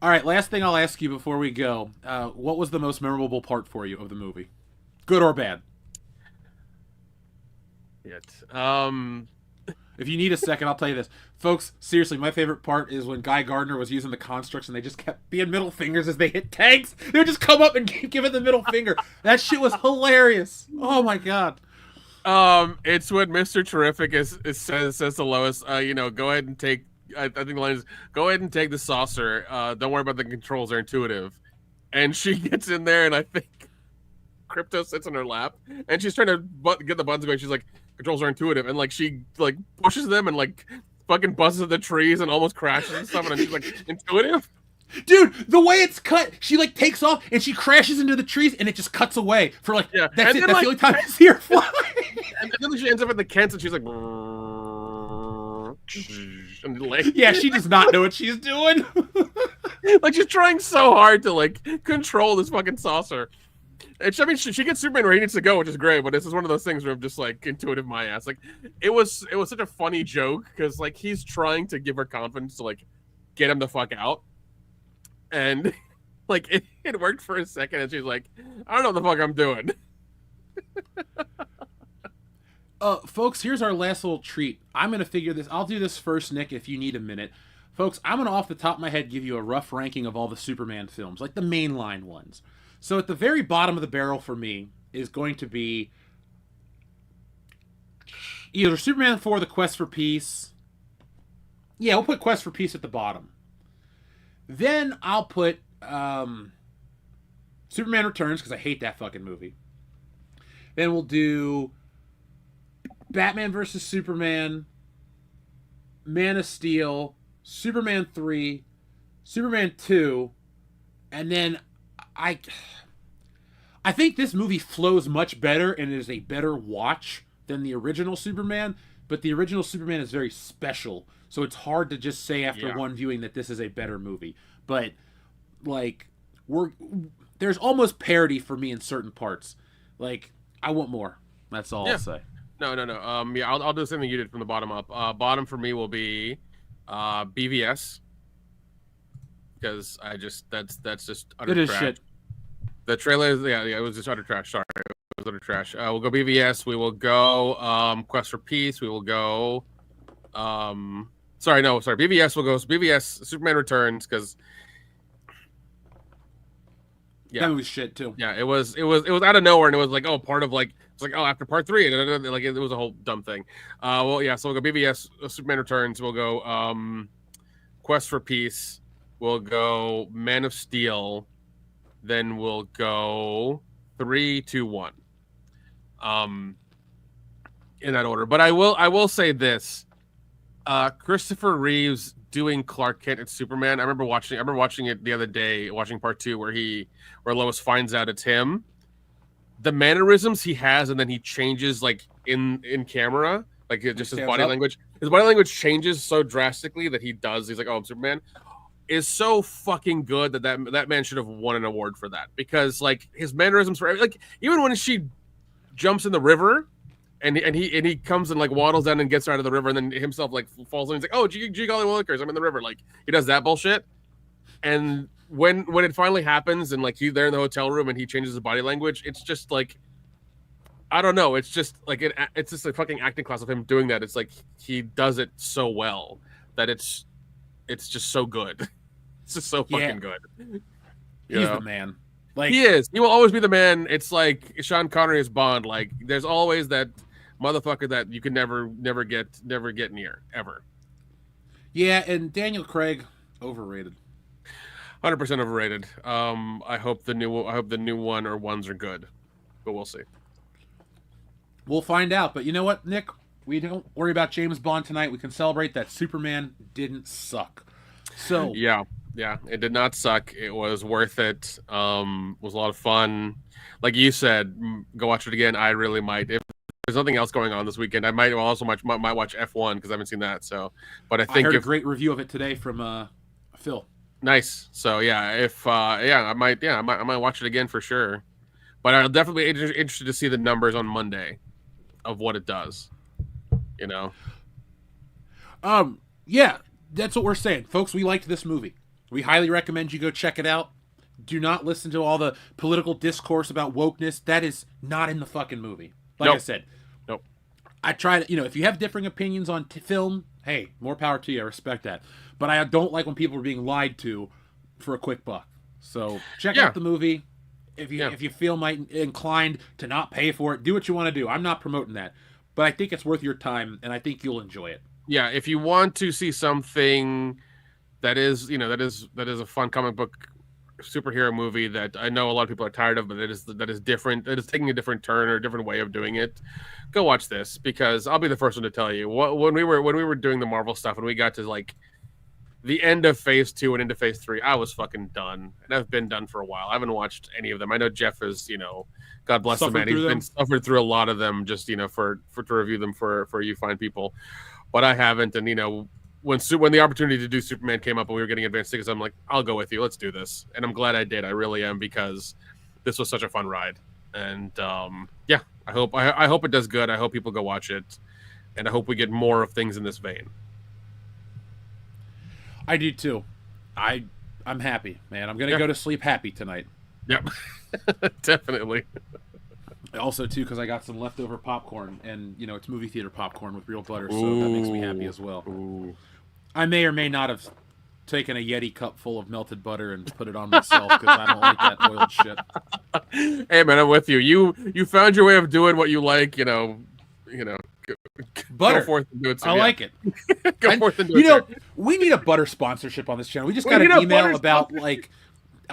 all right, last thing I'll ask you before we go: what was the most memorable part for you of the movie, good or bad? If you need a second, I'll tell you this. Folks, seriously, my favorite part is when Guy Gardner was using the constructs and they just kept being middle fingers as they hit tanks. They would just come up and give it the middle finger. That shit was hilarious. Oh, my God. It's what Mr. Terrific says to Lois, go ahead and take, I think the line is, go ahead and take the saucer. Don't worry about the controls, they're intuitive. And she gets in there and I think Crypto sits on her lap and she's trying to get the buttons going. She's like, controls are intuitive, and like she like pushes them and like fucking buzzes at the trees and almost crashes and stuff, and she's like, intuitive? Dude, the way it's cut, she like takes off and she crashes into the trees and it just cuts away for like that's it. That's the only time I see her fly. And then she ends up at the Kents and she's like, yeah, she does not know what she's doing. Like she's trying so hard to like control this fucking saucer. And she gets Superman where he needs to go, which is great. But this is one of those things where I'm just like intuitive my ass. Like it was such a funny joke because like he's trying to give her confidence to like get him the fuck out, and like it worked for a second, and she's like, I don't know what the fuck I'm doing. Folks, here's our last little treat. I'm gonna figure this. I'll do this first, Nick, if you need a minute. Folks, I'm gonna off the top of my head give you a rough ranking of all the Superman films, like the mainline ones. So at the very bottom of the barrel for me is going to be either Superman 4, The Quest for Peace. Yeah, we'll put Quest for Peace at the bottom. Then I'll put Superman Returns, because I hate that fucking movie. Then we'll do Batman vs. Superman, Man of Steel, Superman 3, Superman 2, and then I think this movie flows much better and is a better watch than the original Superman, but the original Superman is very special, so it's hard to just say after one viewing that this is a better movie. But like there's almost parody for me in certain parts. Like I want more. That's all I'll say. No. Yeah, I'll do the same thing you did from the bottom up. Bottom for me will be BVS, because that's just utter trash. It is shit. The trailer is it was just utter trash. Sorry, it was utter trash. We'll go BVS. We will go Quest for Peace. We will go BVS. We'll go BVS. Superman Returns, because that was shit too. Yeah, it was out of nowhere, and it was like part of like it's like after part 3, and like it was a whole dumb thing. So we'll go BVS. Superman Returns. We'll go Quest for Peace. We'll go Man of Steel. Then we'll go 3, 2, 1. In that order. But I will say this. Christopher Reeves doing Clark Kent and Superman. I remember watching it the other day, watching part 2 where Lois finds out it's him. The mannerisms he has, and then he changes like in camera, like just his body language. His body language changes so drastically that he's like, oh, I'm Superman. is so fucking good that man should have won an award for that, because like his mannerisms for like even when she jumps in the river and he comes and like waddles down and gets her out of the river and then himself like falls in, he's like, oh gee golly willikers, I'm in the river, like he does that bullshit. And when it finally happens and like he's there in the hotel room and he changes his body language, it's just like, I don't know, it's just like it's just a fucking acting class of him doing that. It's like he does it so well that it's just so good. It's just so fucking good. He's the man. Like he is. He will always be the man. It's like Sean Connery as Bond. Like there's always that motherfucker that you can never get near ever. Yeah, and Daniel Craig, overrated. 100% overrated. I hope the new one or ones are good, but we'll see. We'll find out. But you know what, Nick? We don't worry about James Bond tonight. We can celebrate that Superman didn't suck. So yeah, it did not suck. It was worth it. It was a lot of fun. Like you said, go watch it again. I really might. If there's nothing else going on this weekend, I might also might watch F1 because I haven't seen that. So, but I think I heard a great review of it today from Phil. Nice. So yeah, I might watch it again for sure. But I'll definitely be interested to see the numbers on Monday of what it does. You know. Yeah, that's what we're saying, folks. We liked this movie. We highly recommend you go check it out. Do not listen to all the political discourse about wokeness. That is not in the fucking movie. Like I said, nope. I try to, if you have differing opinions on film, hey, more power to you. I respect that. But I don't like when people are being lied to for a quick buck. So check out the movie. If you feel inclined to not pay for it, do what you want to do. I'm not promoting that, but I think it's worth your time, and I think you'll enjoy it. Yeah, if you want to see something that is a fun comic book superhero movie that I know a lot of people are tired of, but that is different, that is taking a different turn or a different way of doing it, go watch this, because I'll be the first one to tell you, when we were doing the Marvel stuff and we got to like the end of phase 2 and into phase 3, I was fucking done, and I've been done for a while. I haven't watched any of them. I know Jeff is, God bless him, man, he's been suffered through a lot of them just for to review them for you fine people, but I haven't. And when the opportunity to do Superman came up and we were getting advanced tickets, I'm like, I'll go with you. Let's do this. And I'm glad I did. I really am, because this was such a fun ride. And I hope it does good. I hope people go watch it, and I hope we get more of things in this vein. I do too. I'm happy, man. I'm gonna go to sleep happy tonight. Yep, definitely. Also, too, because I got some leftover popcorn, and it's movie theater popcorn with real butter, so that makes me happy as well. Ooh. I may or may not have taken a Yeti cup full of melted butter and put it on myself because I don't like that oiled shit. Hey, man, I'm with you. You found your way of doing what you like. Butter. Go forth and do it. I like it. Go forth and do it. We need a butter sponsorship on this channel. We just got an email about like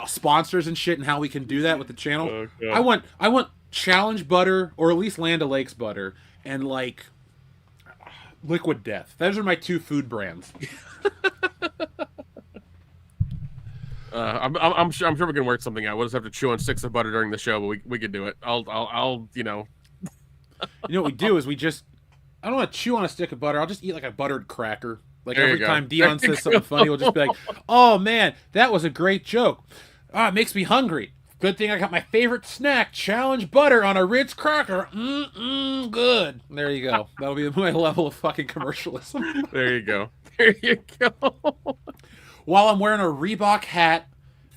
sponsors and shit and how we can do that with the channel. Okay. I want Challenge butter, or at least Land O'Lakes butter, and like Liquid Death. Those are my 2 food brands. I'm sure we can work something out. We'll just have to chew on sticks of butter during the show, but we can do it. I'll You know what we do is I don't want to chew on a stick of butter. I'll just eat like a buttered cracker. Like every time Dion says something funny, we'll just be like, "Oh man, that was a great joke. It makes me hungry. Good thing I got my favorite snack, Challenge butter on a Ritz cracker. Good." There you go. That'll be my level of fucking commercialism. There you go. There you go. While I'm wearing a Reebok hat,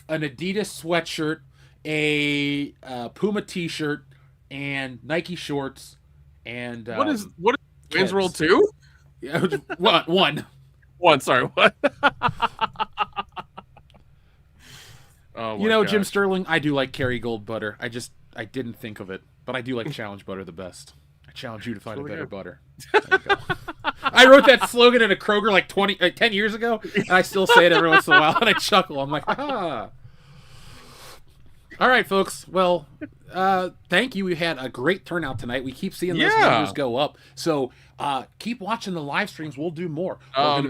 an Adidas sweatshirt, a Puma t-shirt, and Nike shorts, and what is Wayne's Kids. World 2? Yeah, one. One, sorry, what? Oh, Jim Sterling, I do like Kerrygold butter. I didn't think of it, but I do like Challenge butter the best. I challenge you to find a better butter. There you go. I wrote that slogan in a Kroger like 10 years ago, and I still say it every once in a while, and I chuckle. I'm like, ah. All right, folks. Well, thank you. We had a great turnout tonight. We keep seeing those numbers go up. So keep watching the live streams. We'll do more. I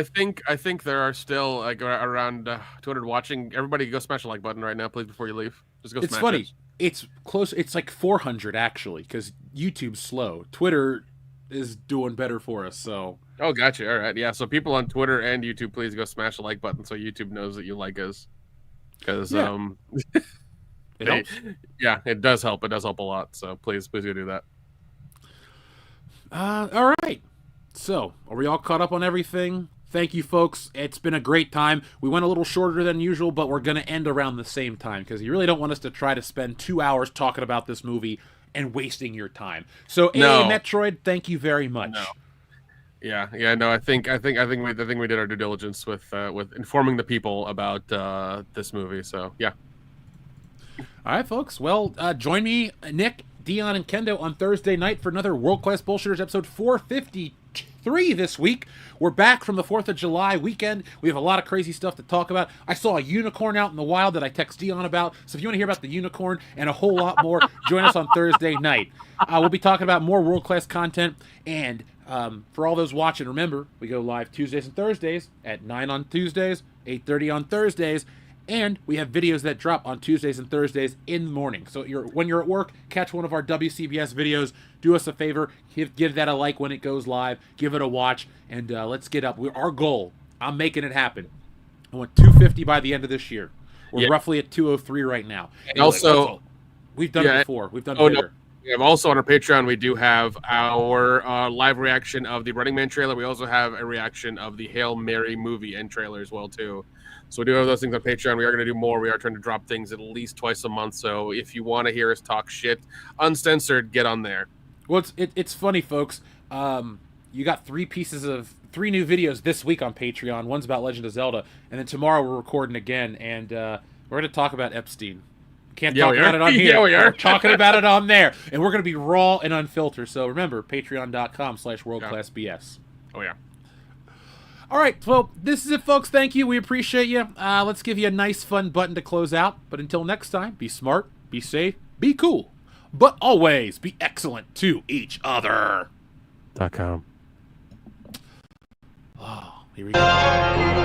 think there are still like around 200 watching. Everybody go smash the like button right now, please, before you leave. Just go smash it. It's funny. It's close. It's like 400 actually, because YouTube's slow. Twitter is doing better for us. So Oh, gotcha. All right. Yeah. So people on Twitter and YouTube, please go smash the like button so YouTube knows that you like us. Because Yeah. It helps. yeah, it does help. It does help a lot. So please go do that. All right. So, are we all caught up on everything? Thank you, folks. It's been a great time. We went a little shorter than usual, but we're going to end around the same time because you really don't want us to try to spend 2 hours talking about this movie and wasting your time. So, No. Metroid, thank you very much. No. Yeah. No, I think we did our due diligence with informing the people about this movie. So yeah. All right, folks. Well, join me, Nick, Dion, and Kendo on Thursday night for another World Class Bullshitters episode 453 this week. We're back from the 4th of July weekend. We have a lot of crazy stuff to talk about. I saw a unicorn out in the wild that I text Dion about. So if you want to hear about the unicorn and a whole lot more, join us on Thursday night. We'll be talking about more World Class content. And for all those watching, remember, we go live Tuesdays and Thursdays at 9 on Tuesdays, 8:30 on Thursdays. And we have videos that drop on Tuesdays and Thursdays in the morning. So when you're at work, catch one of our WCBS videos. Do us a favor, give that a like when it goes live. Give it a watch, and let's get up. Our goal, I'm making it happen. I want 250 by the end of this year. We're roughly at 203 right now. And also, we've done it before. We've done bigger. We have also on our Patreon, we do have our live reaction of the Running Man trailer. We also have a reaction of the Hail Mary movie and trailer as well, too. So we do have those things on Patreon. We are going to do more. We are trying to drop things at least twice a month. So if you want to hear us talk shit, uncensored, get on there. Well, it's funny, folks. You got three new videos this week on Patreon. One's about Legend of Zelda, and then tomorrow we're recording again, and we're going to talk about Epstein. Can't talk about it on here. Yeah, we are. We're talking about it on there, and we're going to be raw and unfiltered. So remember, patreon.com/worldclassbs. Oh, yeah. All right, well, this is it, folks. Thank you. We appreciate you. Let's give you a nice, fun button to close out. But until next time, be smart, be safe, be cool, but always be excellent to each other. .com. Oh, here we go.